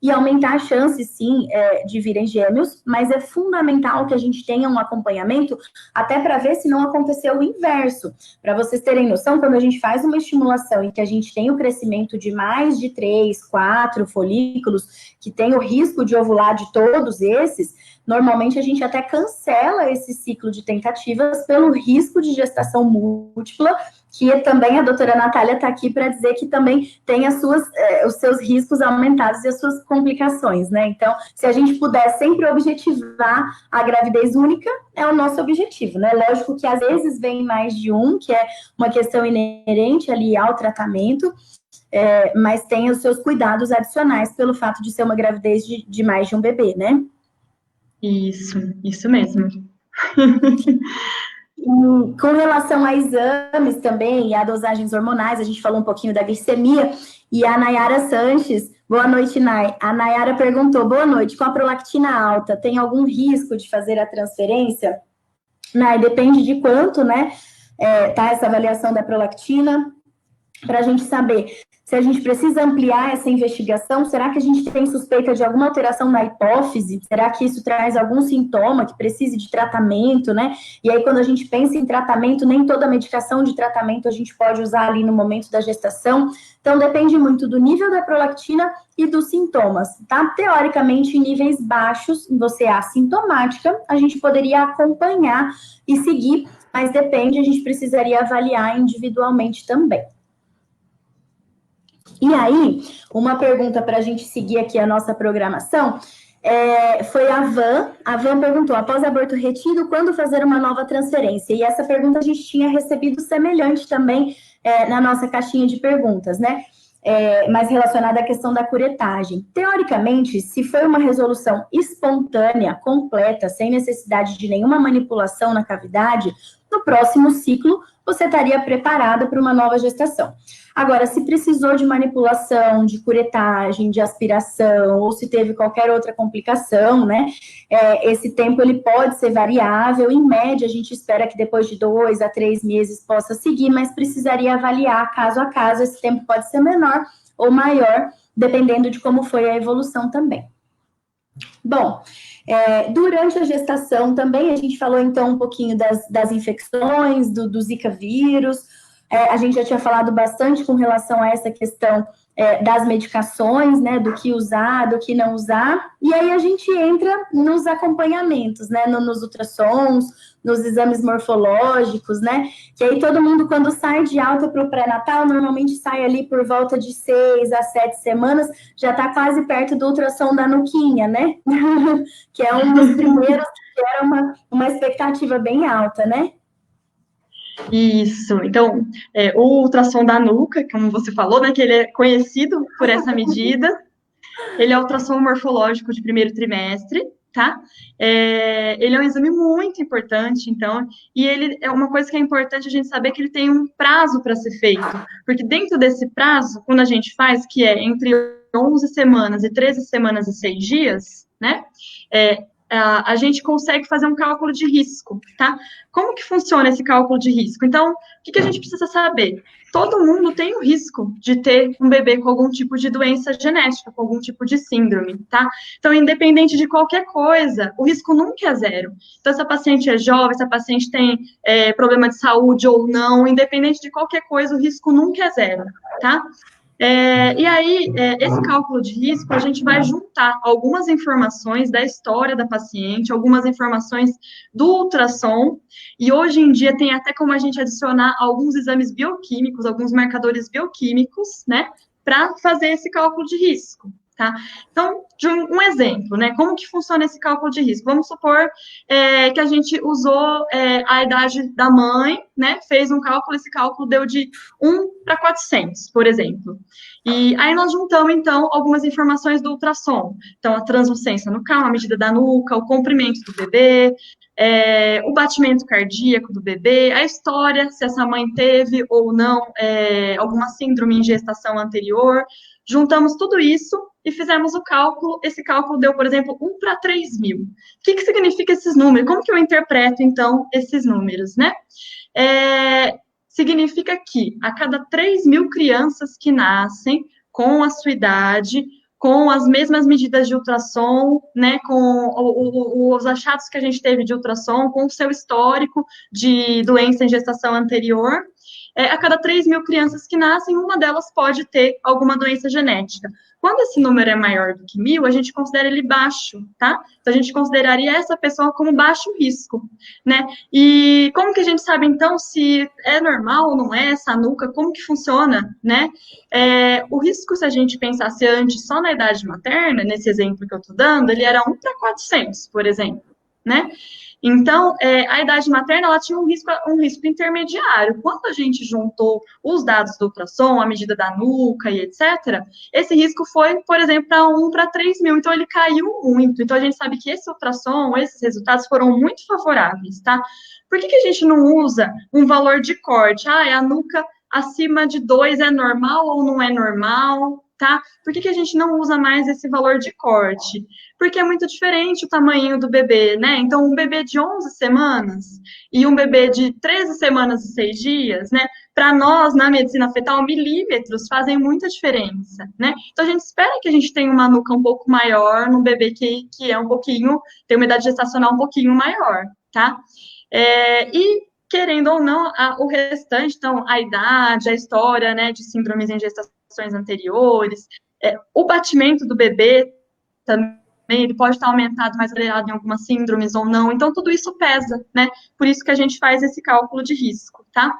Speaker 1: e aumentar a chance, sim, de virem gêmeos, mas é fundamental que a gente tenha um acompanhamento até para ver se não aconteceu o inverso. Para vocês terem noção, quando a gente faz uma estimulação em que a gente tem o crescimento de mais de 3, 4 folículos, que tem o risco de ovular de todos esses, Normalmente a gente até cancela esse ciclo de tentativas pelo risco de gestação múltipla, que também a doutora Natália está aqui para dizer que também tem os seus riscos aumentados e as suas complicações, né? Então, se a gente puder sempre objetivar a gravidez única, é o nosso objetivo, né? Lógico que às vezes vem mais de um, que é uma questão inerente ali ao tratamento, mas tem os seus cuidados adicionais pelo fato de ser uma gravidez de mais de um bebê, né?
Speaker 2: Isso mesmo.
Speaker 1: Com relação a exames também, e a dosagens hormonais, a gente falou um pouquinho da glicemia, e a Nayara Sanches, boa noite, Nay. A Nayara perguntou, boa noite, com a prolactina alta, tem algum risco de fazer a transferência? Nay, depende de quanto, né, tá essa avaliação da prolactina, para a gente saber se a gente precisa ampliar essa investigação. Será que a gente tem suspeita de alguma alteração na hipófise? Será que isso traz algum sintoma que precise de tratamento, né? E aí, quando a gente pensa em tratamento, nem toda medicação de tratamento a gente pode usar ali no momento da gestação. Então, depende muito do nível da prolactina e dos sintomas, tá? Teoricamente, em níveis baixos, você é assintomática, a gente poderia acompanhar e seguir, mas depende, a gente precisaria avaliar individualmente também. E aí, uma pergunta para a gente seguir aqui a nossa programação, foi a Van. A Van perguntou, após aborto retido, quando fazer uma nova transferência? E essa pergunta a gente tinha recebido semelhante também na nossa caixinha de perguntas, né? Mais relacionada à questão da curetagem. Teoricamente, se for uma resolução espontânea, completa, sem necessidade de nenhuma manipulação na cavidade, no próximo ciclo, você estaria preparada para uma nova gestação. Agora, se precisou de manipulação, de curetagem, de aspiração, ou se teve qualquer outra complicação, né? Esse tempo ele pode ser variável. Em média, a gente espera que depois de 2 a 3 meses possa seguir, mas precisaria avaliar caso a caso. Esse tempo pode ser menor ou maior, dependendo de como foi a evolução também. Bom, durante a gestação também, a gente falou então um pouquinho das infecções, do Zika vírus. A gente já tinha falado bastante com relação a essa questão das medicações, né, do que usar, do que não usar, e aí a gente entra nos acompanhamentos, né, nos ultrassons, nos exames morfológicos, né, que aí todo mundo, quando sai de alta para o pré-natal, normalmente sai ali por volta de 6 a 7 semanas, já está quase perto do ultrassom da nuquinha, né, que é um dos primeiros que era uma expectativa bem alta, né.
Speaker 2: Isso, então, o ultrassom da nuca, como você falou, né, que ele é conhecido por essa medida, ele é o ultrassom morfológico de primeiro trimestre, tá? Ele é um exame muito importante, então, e ele é uma coisa que é importante a gente saber que ele tem um prazo para ser feito, porque dentro desse prazo, quando a gente faz, que é entre 11 semanas e 13 semanas e 6 dias, né, a gente consegue fazer um cálculo de risco, tá? Como que funciona esse cálculo de risco? Então, o que a gente precisa saber? Todo mundo tem o risco de ter um bebê com algum tipo de doença genética, com algum tipo de síndrome, tá? Então, independente de qualquer coisa, o risco nunca é zero. Então, se a paciente é jovem, se a paciente tem problema de saúde ou não, independente de qualquer coisa, o risco nunca é zero, tá? E aí, esse cálculo de risco, a gente vai juntar algumas informações da história da paciente, algumas informações do ultrassom, e hoje em dia tem até como a gente adicionar alguns exames bioquímicos, alguns marcadores bioquímicos, né, para fazer esse cálculo de risco, tá? Então, de um exemplo, né, como que funciona esse cálculo de risco? Vamos supor que a gente usou a idade da mãe, né, fez um cálculo, esse cálculo deu de 1 para 400, por exemplo. E aí nós juntamos, então, algumas informações do ultrassom. Então, a translucência nucal, a medida da nuca, o comprimento do bebê, o batimento cardíaco do bebê, a história, se essa mãe teve ou não alguma síndrome em gestação anterior. Juntamos tudo isso e fizemos o cálculo. Esse cálculo deu, por exemplo, 1 para 3.000. O que significa esses números? Como que eu interpreto, então, esses números, né? Significa que a cada 3.000 crianças que nascem com a sua idade, com as mesmas medidas de ultrassom, né, com os achados que a gente teve de ultrassom, com o seu histórico de doença em gestação anterior, a cada 3.000 crianças que nascem, uma delas pode ter alguma doença genética. Quando esse número é maior do que 1.000, a gente considera ele baixo, tá? Então, a gente consideraria essa pessoa como baixo risco, né? E como que a gente sabe, então, se é normal ou não é essa nuca, como que funciona, né? O risco, se a gente pensasse antes só na idade materna, nesse exemplo que eu estou dando, ele era 1 para 400, por exemplo, né? Então, a idade materna, ela tinha um risco intermediário. Quando a gente juntou os dados do ultrassom, a medida da nuca e etc., esse risco foi, por exemplo, para 1 para 3.000. Então, ele caiu muito. Então, a gente sabe que esse ultrassom, esses resultados foram muito favoráveis, tá? Por que a gente não usa um valor de corte? A nuca acima de 2 é normal ou não é normal, tá? Por que a gente não usa mais esse valor de corte? Porque é muito diferente o tamanho do bebê, né? Então, um bebê de 11 semanas e um bebê de 13 semanas e 6 dias, né? Para nós, na medicina fetal, milímetros fazem muita diferença, né? Então, a gente espera que a gente tenha uma nuca um pouco maior num bebê que é um pouquinho, tem uma idade gestacional um pouquinho maior, tá? E, querendo ou não, o restante, então, a idade, a história, né, de síndromes em gestações anteriores, o batimento do bebê também, ele pode estar aumentado, mais acelerado em algumas síndromes ou não. Então, tudo isso pesa, né? Por isso que a gente faz esse cálculo de risco, tá?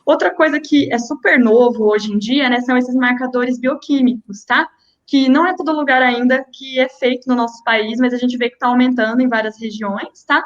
Speaker 2: Outra coisa que é super novo hoje em dia, né, são esses marcadores bioquímicos, tá? Que não é todo lugar ainda que é feito no nosso país, mas a gente vê que está aumentando em várias regiões, tá?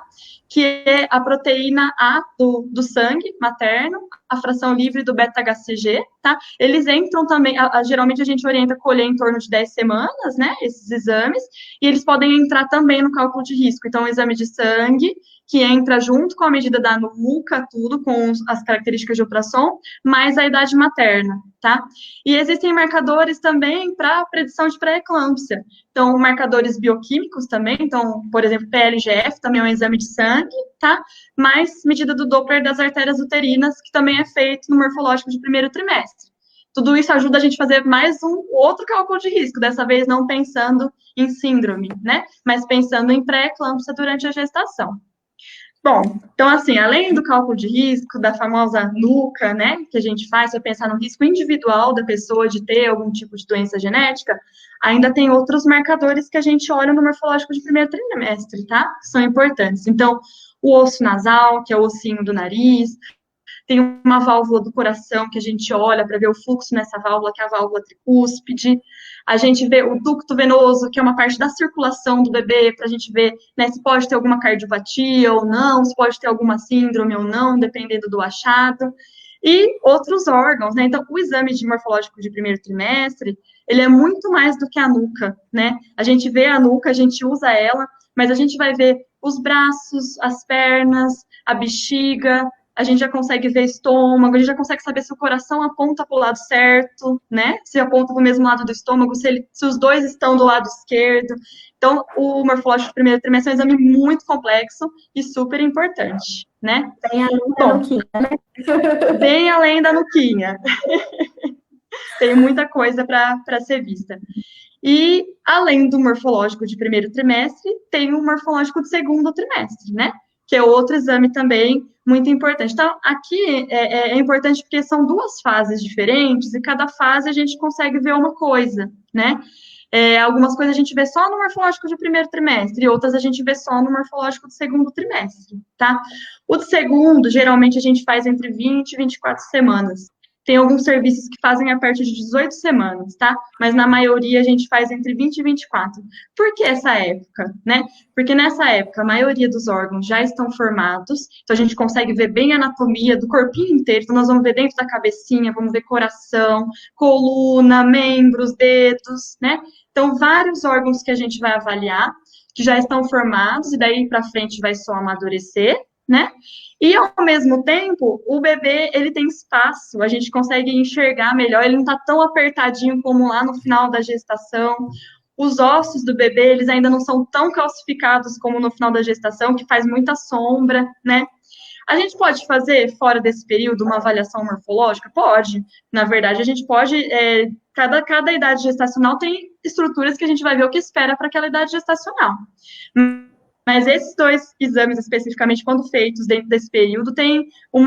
Speaker 2: Que é a proteína A do sangue materno, a fração livre do beta-HCG, tá? Eles entram também, geralmente a gente orienta a colher em torno de 10 semanas, né, esses exames, e eles podem entrar também no cálculo de risco. Então, o exame de sangue, que entra junto com a medida da nuca, tudo, com as características de ultrassom, mais a idade materna, tá? E existem marcadores também para predição de pré-eclâmpsia. Então, marcadores bioquímicos também, então, por exemplo, PLGF também é um exame de sangue, tá? Mais medida do Doppler das artérias uterinas, que também é feito no morfológico de primeiro trimestre. Tudo isso ajuda a gente a fazer mais um outro cálculo de risco, dessa vez não pensando em síndrome, né? Mas pensando em pré-eclâmpsia durante a gestação. Bom, então, assim, além do cálculo de risco, da famosa nuca, né, que a gente faz para pensar no risco individual da pessoa de ter algum tipo de doença genética, ainda tem outros marcadores que a gente olha no morfológico de primeiro trimestre, tá? Que são importantes. Então, o osso nasal, que é o ossinho do nariz, tem uma válvula do coração que a gente olha para ver o fluxo nessa válvula, que é a válvula tricúspide. A gente vê o ducto venoso, que é uma parte da circulação do bebê, para a gente ver, né, se pode ter alguma cardiopatia ou não, se pode ter alguma síndrome ou não, dependendo do achado. E outros órgãos, né? Então, o exame de morfológico de primeiro trimestre, ele é muito mais do que a nuca, né? A gente vê a nuca, a gente usa ela, mas a gente vai ver os braços, as pernas, a bexiga, a gente já consegue ver estômago, a gente já consegue saber se o coração aponta para o lado certo, né? Se aponta para o mesmo lado do estômago, se os dois estão do lado esquerdo. Então, o morfológico do primeiro trimestre é um exame muito complexo e super importante, né?
Speaker 1: Bem além da nuquinha, né?
Speaker 2: Bem além da nuquinha. Tem muita coisa para ser vista. E, além do morfológico de primeiro trimestre, tem o morfológico de segundo trimestre, né? Que é outro exame também muito importante. Então, aqui é importante porque são duas fases diferentes e cada fase a gente consegue ver uma coisa, né? Algumas coisas a gente vê só no morfológico de primeiro trimestre e outras a gente vê só no morfológico de segundo trimestre, tá? O de segundo, geralmente, a gente faz entre 20 e 24 semanas. Tem alguns serviços que fazem a partir de 18 semanas, tá? Mas na maioria a gente faz entre 20 e 24. Por que essa época, né? Porque nessa época a maioria dos órgãos já estão formados, então a gente consegue ver bem a anatomia do corpinho inteiro. Então nós vamos ver dentro da cabecinha, vamos ver coração, coluna, membros, dedos, né? Então vários órgãos que a gente vai avaliar, que já estão formados, e daí para frente vai só amadurecer, né? E, ao mesmo tempo, o bebê, ele tem espaço, a gente consegue enxergar melhor, ele não está tão apertadinho como lá no final da gestação. Os ossos do bebê, eles ainda não são tão calcificados como no final da gestação, que faz muita sombra, né? A gente pode fazer, fora desse período, uma avaliação morfológica? Pode. Na verdade, a gente pode... cada idade gestacional tem estruturas que a gente vai ver o que espera para aquela idade gestacional. Mas esses dois exames, especificamente, quando feitos dentro desse período, tem um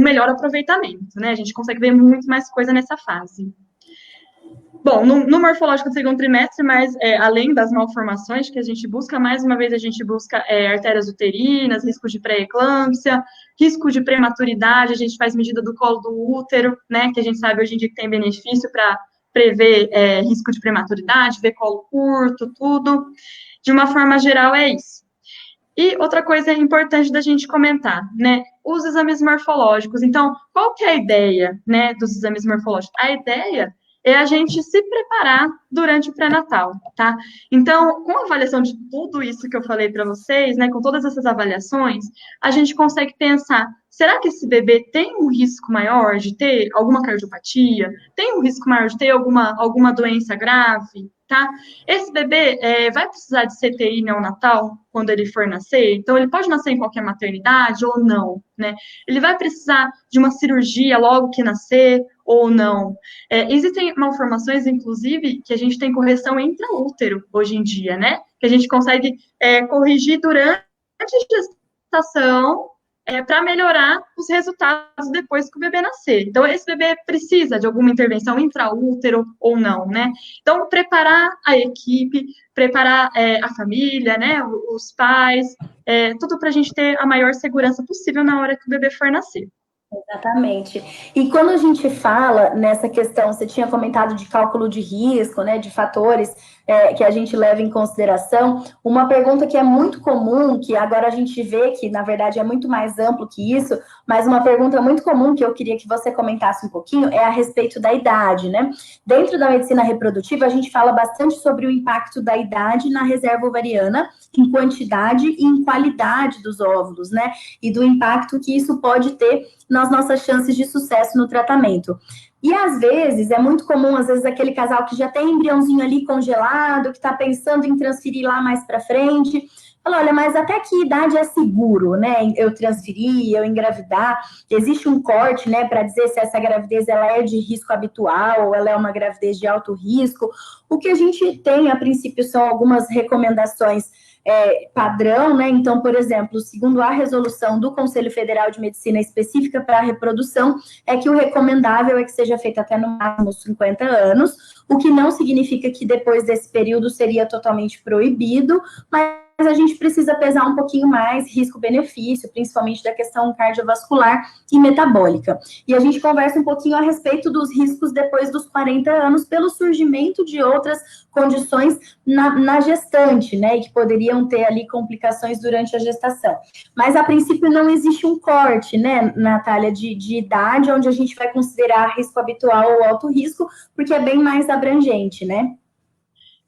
Speaker 2: melhor aproveitamento, né? A gente consegue ver muito mais coisa nessa fase. Bom, no morfológico do segundo trimestre, mas além das malformações que a gente busca, mais uma vez a gente busca artérias uterinas, risco de pré-eclâmpsia, risco de prematuridade, a gente faz medida do colo do útero, né, que a gente sabe hoje em dia que tem benefício para prever risco de prematuridade, ver colo curto, tudo. De uma forma geral, é isso. E outra coisa importante da gente comentar, né, os exames morfológicos. Então, qual que é a ideia, né, dos exames morfológicos? A ideia é a gente se preparar durante o pré-natal, tá? Então, com a avaliação de tudo isso que eu falei para vocês, né, com todas essas avaliações, a gente consegue pensar, será que esse bebê tem um risco maior de ter alguma cardiopatia? Tem um risco maior de ter alguma doença grave, tá? Esse bebê vai precisar de CTI neonatal quando ele for nascer? Então, ele pode nascer em qualquer maternidade ou não, né? Ele vai precisar de uma cirurgia logo que nascer ou não? Existem malformações, inclusive, que a gente tem correção intraútero hoje em dia, né? Que a gente consegue corrigir durante a gestação para melhorar os resultados depois que o bebê nascer. Então, esse bebê precisa de alguma intervenção intraútero ou não, né? Então, preparar a equipe, preparar a família, né? Os pais, tudo para a gente ter a maior segurança possível na hora que o bebê for nascer.
Speaker 1: Exatamente. E quando a gente fala nessa questão, você tinha comentado de cálculo de risco, né, de fatores que a gente leva em consideração, uma pergunta que é muito comum, que agora a gente vê que, na verdade, é muito mais amplo que isso, mas uma pergunta muito comum que eu queria que você comentasse um pouquinho é a respeito da idade, né? Dentro da medicina reprodutiva, a gente fala bastante sobre o impacto da idade na reserva ovariana, em quantidade e em qualidade dos óvulos, né? E do impacto que isso pode ter nas nossas chances de sucesso no tratamento. E às vezes, é muito comum, às vezes, aquele casal que já tem embriãozinho ali congelado, que está pensando em transferir lá mais para frente, fala, olha, mas até que idade é seguro, né, eu transferir, eu engravidar? Existe um corte, né, para dizer se essa gravidez ela é de risco habitual ou ela é uma gravidez de alto risco. O que a gente tem, a princípio, são algumas recomendações padrão, né? Então, por exemplo, segundo a resolução do Conselho Federal de Medicina específica para a reprodução, é que o recomendável é que seja feito até no máximo 50 anos, o que não significa que depois desse período seria totalmente proibido, mas a gente precisa pesar um pouquinho mais risco-benefício, principalmente da questão cardiovascular e metabólica. E a gente conversa um pouquinho a respeito dos riscos depois dos 40 anos, pelo surgimento de outras condições na gestante, né, e que poderiam ter ali complicações durante a gestação. Mas, a princípio, não existe um corte, né, Natália, de idade, onde a gente vai considerar risco habitual ou alto risco, porque é bem mais abrangente, né?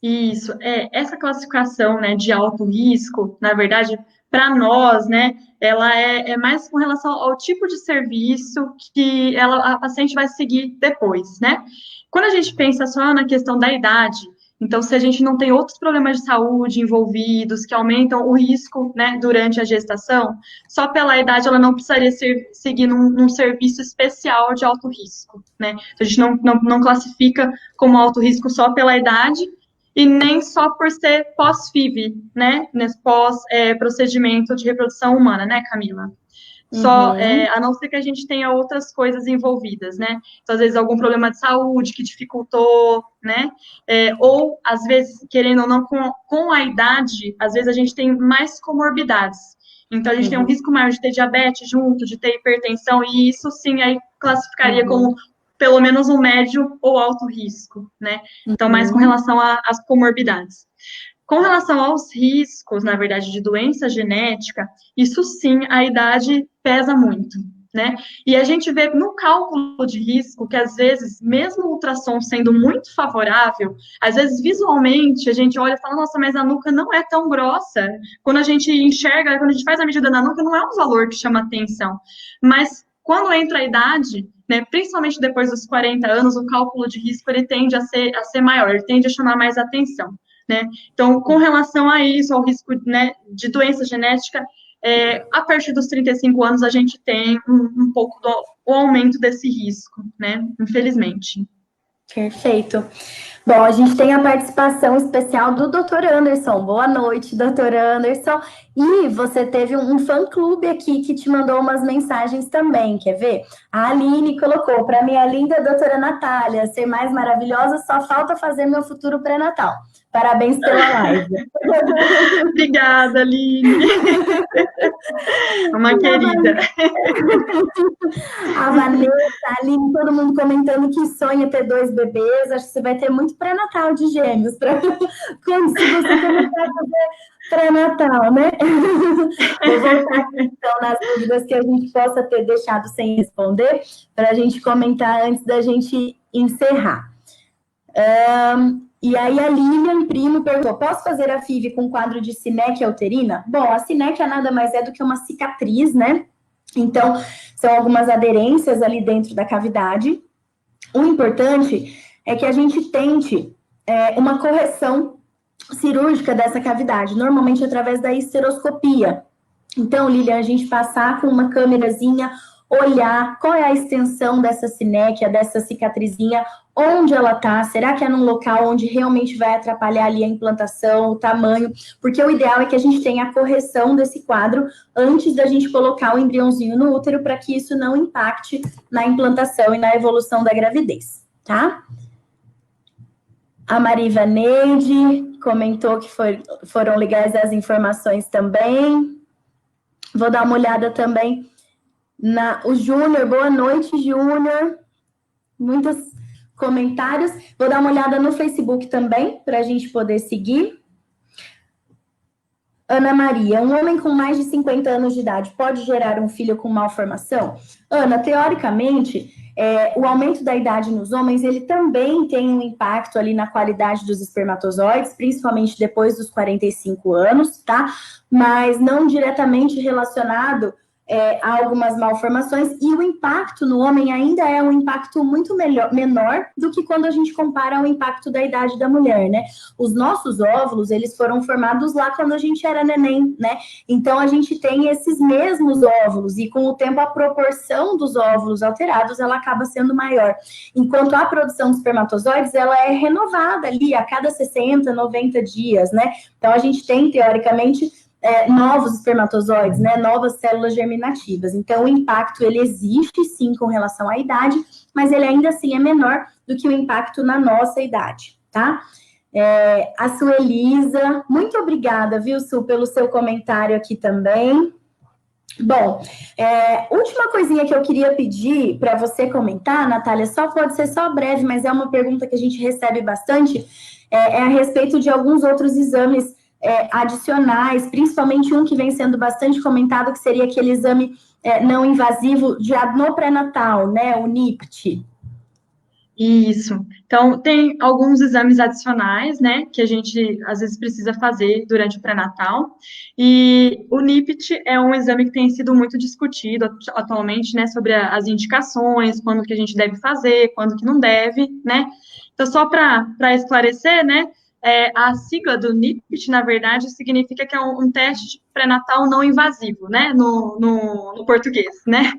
Speaker 2: Isso, essa classificação, né, de alto risco, na verdade, para nós, né, ela é mais com relação ao tipo de serviço que a paciente vai seguir depois, né? Quando a gente pensa só na questão da idade, então, se a gente não tem outros problemas de saúde envolvidos que aumentam o risco, né, durante a gestação, só pela idade ela não precisaria seguir num serviço especial de alto risco, né? Então, a gente não classifica como alto risco só pela idade, e nem só por ser pós-FIV, né? Nesse pós-procedimento de reprodução humana, né, Camila? Só, a não ser que a gente tenha outras coisas envolvidas, né? Então, às vezes, algum problema de saúde que dificultou, né? Ou, às vezes, querendo ou não, com a idade, às vezes a gente tem mais comorbidades. Então, a gente tem um risco maior de ter diabetes junto, de ter hipertensão, e isso, sim, aí classificaria como pelo menos um médio ou alto risco, né? Então, mais com relação às comorbidades. Com relação aos riscos, na verdade, de doença genética, isso sim, a idade pesa muito, né? E a gente vê no cálculo de risco que, às vezes, mesmo o ultrassom sendo muito favorável, às vezes, visualmente, a gente olha e fala, nossa, mas a nuca não é tão grossa. Quando a gente enxerga, quando a gente faz a medida da nuca, não é um valor que chama atenção. Mas, quando entra a idade, né, principalmente depois dos 40 anos, o cálculo de risco, ele tende a ser maior, ele tende a chamar mais atenção. Né? Então, com relação a isso, ao risco, né, de doença genética, a partir dos 35 anos a gente tem um pouco o aumento desse risco, né? Infelizmente.
Speaker 1: Perfeito. Bom, a gente tem a participação especial do Dr. Anderson. Boa noite, Dr. Anderson. E você teve um fã-clube aqui que te mandou umas mensagens também, quer ver? A Aline colocou, para minha linda doutora Natália, ser mais maravilhosa, só falta fazer meu futuro pré-natal. Parabéns pela live.
Speaker 2: Obrigada, Aline. Uma querida.
Speaker 1: A Vanessa, a Aline, todo mundo comentando que sonha ter 2 bebês. Acho que você vai ter muito pré-natal de gêmeos, se você começar a fazer pré-natal, né? Vou voltar aqui, então, nas dúvidas que a gente possa ter deixado sem responder, para a gente comentar antes da gente encerrar. E aí a Lilian Primo perguntou, posso fazer a FIV com quadro de sinéquia uterina? Bom, a sinéquia nada mais é do que uma cicatriz, né? Então, são algumas aderências ali dentro da cavidade. O importante é que a gente tente uma correção cirúrgica dessa cavidade, normalmente através da esteroscopia. Então, Lilian, a gente passar com uma câmerazinha, olhar qual é a extensão dessa sinéquia, dessa cicatrizinha, onde ela tá, será que é num local onde realmente vai atrapalhar ali a implantação, o tamanho, porque o ideal é que a gente tenha a correção desse quadro antes da gente colocar o embriãozinho no útero, para que isso não impacte na implantação e na evolução da gravidez, tá? A Mariva Neide comentou que foram legais as informações também. Vou dar uma olhada também o Júnior. Boa noite, Júnior. Muitos comentários. Vou dar uma olhada no Facebook também, para a gente poder seguir. Ana Maria, um homem com mais de 50 anos de idade pode gerar um filho com malformação? Ana, teoricamente, o aumento da idade nos homens, ele também tem um impacto ali na qualidade dos espermatozoides, principalmente depois dos 45 anos, tá? Mas não diretamente relacionado a algumas malformações, e o impacto no homem ainda é um impacto muito menor do que quando a gente compara ao impacto da idade da mulher, né? Os nossos óvulos, eles foram formados lá quando a gente era neném, né? Então, a gente tem esses mesmos óvulos, e com o tempo a proporção dos óvulos alterados, ela acaba sendo maior. Enquanto a produção de espermatozoides, ela é renovada ali a cada 60, 90 dias, né? Então, a gente tem, teoricamente, novos espermatozoides, né, novas células germinativas. Então, o impacto, ele existe, sim, com relação à idade, mas ele ainda assim é menor do que o impacto na nossa idade, tá? A Suelisa, muito obrigada, viu, Su, pelo seu comentário aqui também. Bom, última coisinha que eu queria pedir para você comentar, Natália, pode ser só breve, mas é uma pergunta que a gente recebe bastante, a respeito de alguns outros exames adicionais, principalmente um que vem sendo bastante comentado, que seria aquele exame não invasivo já no pré-natal, né, o NIPT.
Speaker 2: Isso. Então, tem alguns exames adicionais, né, que a gente, às vezes, precisa fazer durante o pré-natal, e o NIPT é um exame que tem sido muito discutido atualmente, né, sobre as indicações, quando que a gente deve fazer, quando que não deve, né. Então, só para esclarecer, né, a sigla do NIPT, na verdade, significa que é um teste pré-natal não invasivo, né, no português, né.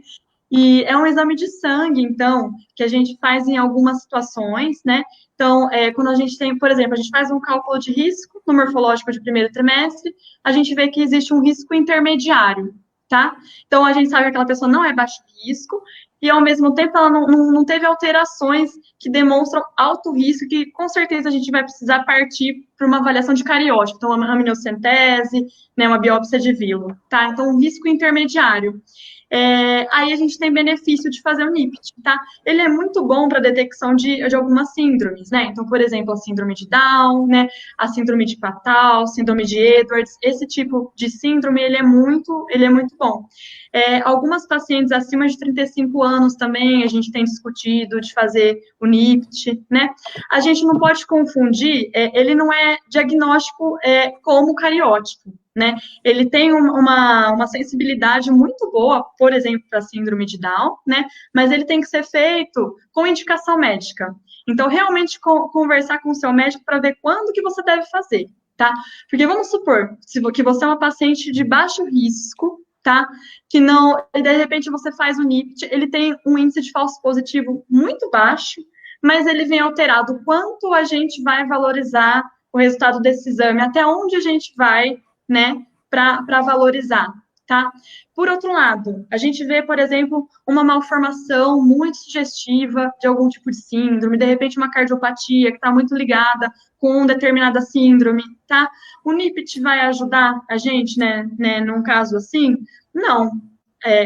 Speaker 2: E é um exame de sangue, então, que a gente faz em algumas situações, né? Então, quando a gente tem, por exemplo, a gente faz um cálculo de risco no morfológico de primeiro trimestre, a gente vê que existe um risco intermediário, tá? Então, a gente sabe que aquela pessoa não é baixo risco, e ao mesmo tempo ela não teve alterações que demonstram alto risco, que com certeza a gente vai precisar partir para uma avaliação de cariótipo, então uma amniocentese, né, uma biópsia de vilo, tá? Então, um risco intermediário. Aí a gente tem benefício de fazer o NIPT, tá? Ele é muito bom para detecção de algumas síndromes, né? Então, por exemplo, a síndrome de Down, né? A síndrome de Patau, síndrome de Edwards, esse tipo de síndrome, ele é muito bom. Algumas pacientes acima de 35 anos também, a gente tem discutido de fazer o NIPT, né? A gente não pode confundir, ele não é diagnóstico como cariótipo, né? Ele tem uma sensibilidade muito boa, por exemplo, para a síndrome de Down, né? Mas ele tem que ser feito com indicação médica. Então, realmente conversar com o seu médico para ver quando que você deve fazer, tá? Porque vamos supor que você é uma paciente de baixo risco, tá? Que não, de repente você faz o NIPT, ele tem um índice de falso positivo muito baixo, mas ele vem alterado. Quanto a gente vai valorizar o resultado desse exame? Até onde a gente vai, né, para valorizar, tá? Por outro lado, a gente vê, por exemplo, uma malformação muito sugestiva de algum tipo de síndrome, de repente uma cardiopatia que está muito ligada com determinada síndrome, tá? O NIPT vai ajudar a gente, né, num caso assim? Não.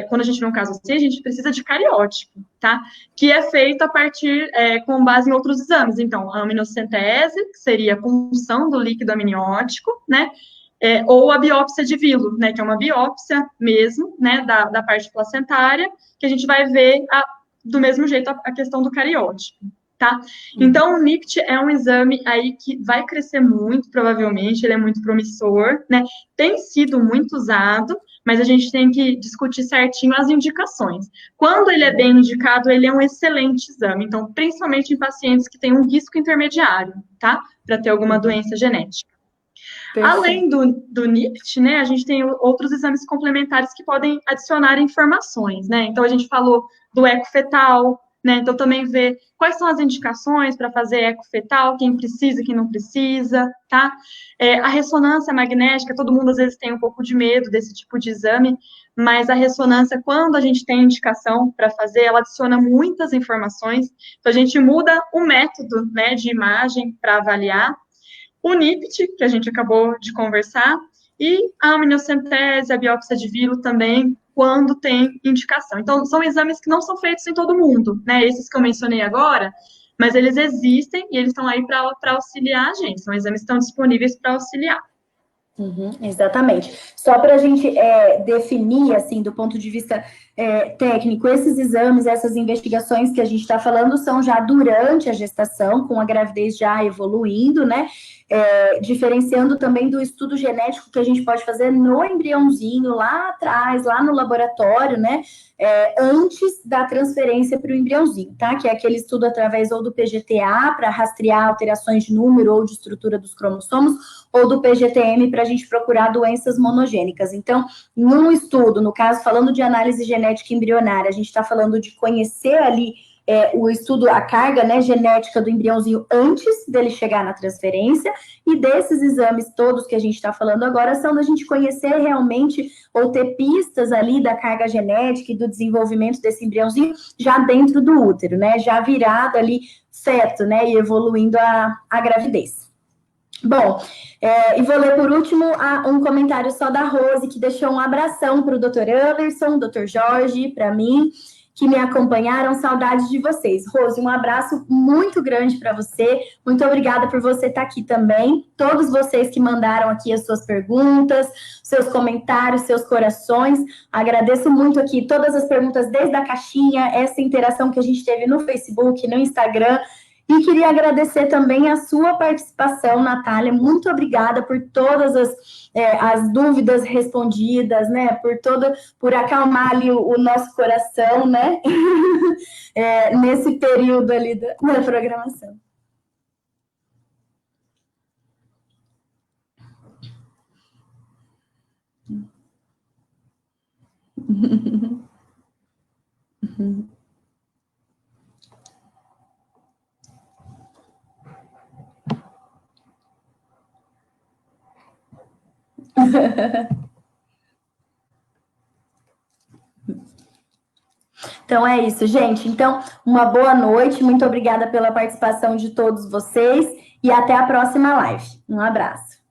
Speaker 2: Quando a gente vê um caso assim, a gente precisa de cariótipo, tá? Que é feito a partir, com base em outros exames. Então, a aminocentese, que seria a punção do líquido amniótico, né? Ou a biópsia de vilo, né? Que é uma biópsia mesmo, né? Da parte placentária, que a gente vai ver do mesmo jeito a questão do cariótipo, tá? Então, o NIPT é um exame aí que vai crescer muito, provavelmente, ele é muito promissor, né? Tem sido muito usado, mas a gente tem que discutir certinho as indicações. Quando ele é bem indicado, ele é um excelente exame, então, principalmente em pacientes que têm um risco intermediário, tá? Para ter alguma doença genética. Perfeito. Além do NIPT, né, a gente tem outros exames complementares que podem adicionar informações, né? Então, a gente falou do eco fetal, né? Então, também ver quais são as indicações para fazer eco fetal, quem precisa, quem não precisa, tá? A ressonância magnética, todo mundo às vezes tem um pouco de medo desse tipo de exame, mas a ressonância, quando a gente tem indicação para fazer, ela adiciona muitas informações, então a gente muda o método, né, de imagem para avaliar. O NIPT, que a gente acabou de conversar, e a aminocentese, a biópsia de vilo também, quando tem indicação. Então, são exames que não são feitos em todo mundo, né? Esses que eu mencionei agora, mas eles existem e eles estão aí para auxiliar a gente. São exames que estão disponíveis para auxiliar.
Speaker 1: Exatamente. Só para a gente definir, assim, do ponto de vista técnico, esses exames, essas investigações que a gente está falando são já durante a gestação, com a gravidez já evoluindo, né? Diferenciando também do estudo genético que a gente pode fazer no embriãozinho, lá atrás, lá no laboratório, né? Antes da transferência para o embriãozinho, tá? Que é aquele estudo através ou do PGTA, para rastrear alterações de número ou de estrutura dos cromossomos, ou do PGTM, para a gente procurar doenças monogênicas. Então, num estudo, no caso, falando de análise genética embrionária, a gente está falando de conhecer ali o estudo, a carga, né, genética do embriãozinho antes dele chegar na transferência, e desses exames todos que a gente está falando agora são da gente conhecer realmente, ou ter pistas ali da carga genética e do desenvolvimento desse embriãozinho já dentro do útero, né, já virado ali feto, né, e evoluindo a gravidez. Bom, e vou ler por último um comentário só da Rose, que deixou um abração para o Dr. Anderson, Dr. Jorge, para mim, que me acompanharam, saudades de vocês. Rose, um abraço muito grande para você, muito obrigada por você estar aqui também, todos vocês que mandaram aqui as suas perguntas, seus comentários, seus corações, agradeço muito aqui todas as perguntas desde a caixinha, essa interação que a gente teve no Facebook, no Instagram. E queria agradecer também a sua participação, Natália. Muito obrigada por todas as dúvidas respondidas, né? Por acalmar ali o nosso coração, né? Nesse período ali da programação. Então é isso, gente. Então, uma boa noite, muito obrigada pela participação de todos vocês e até a próxima live. Um abraço.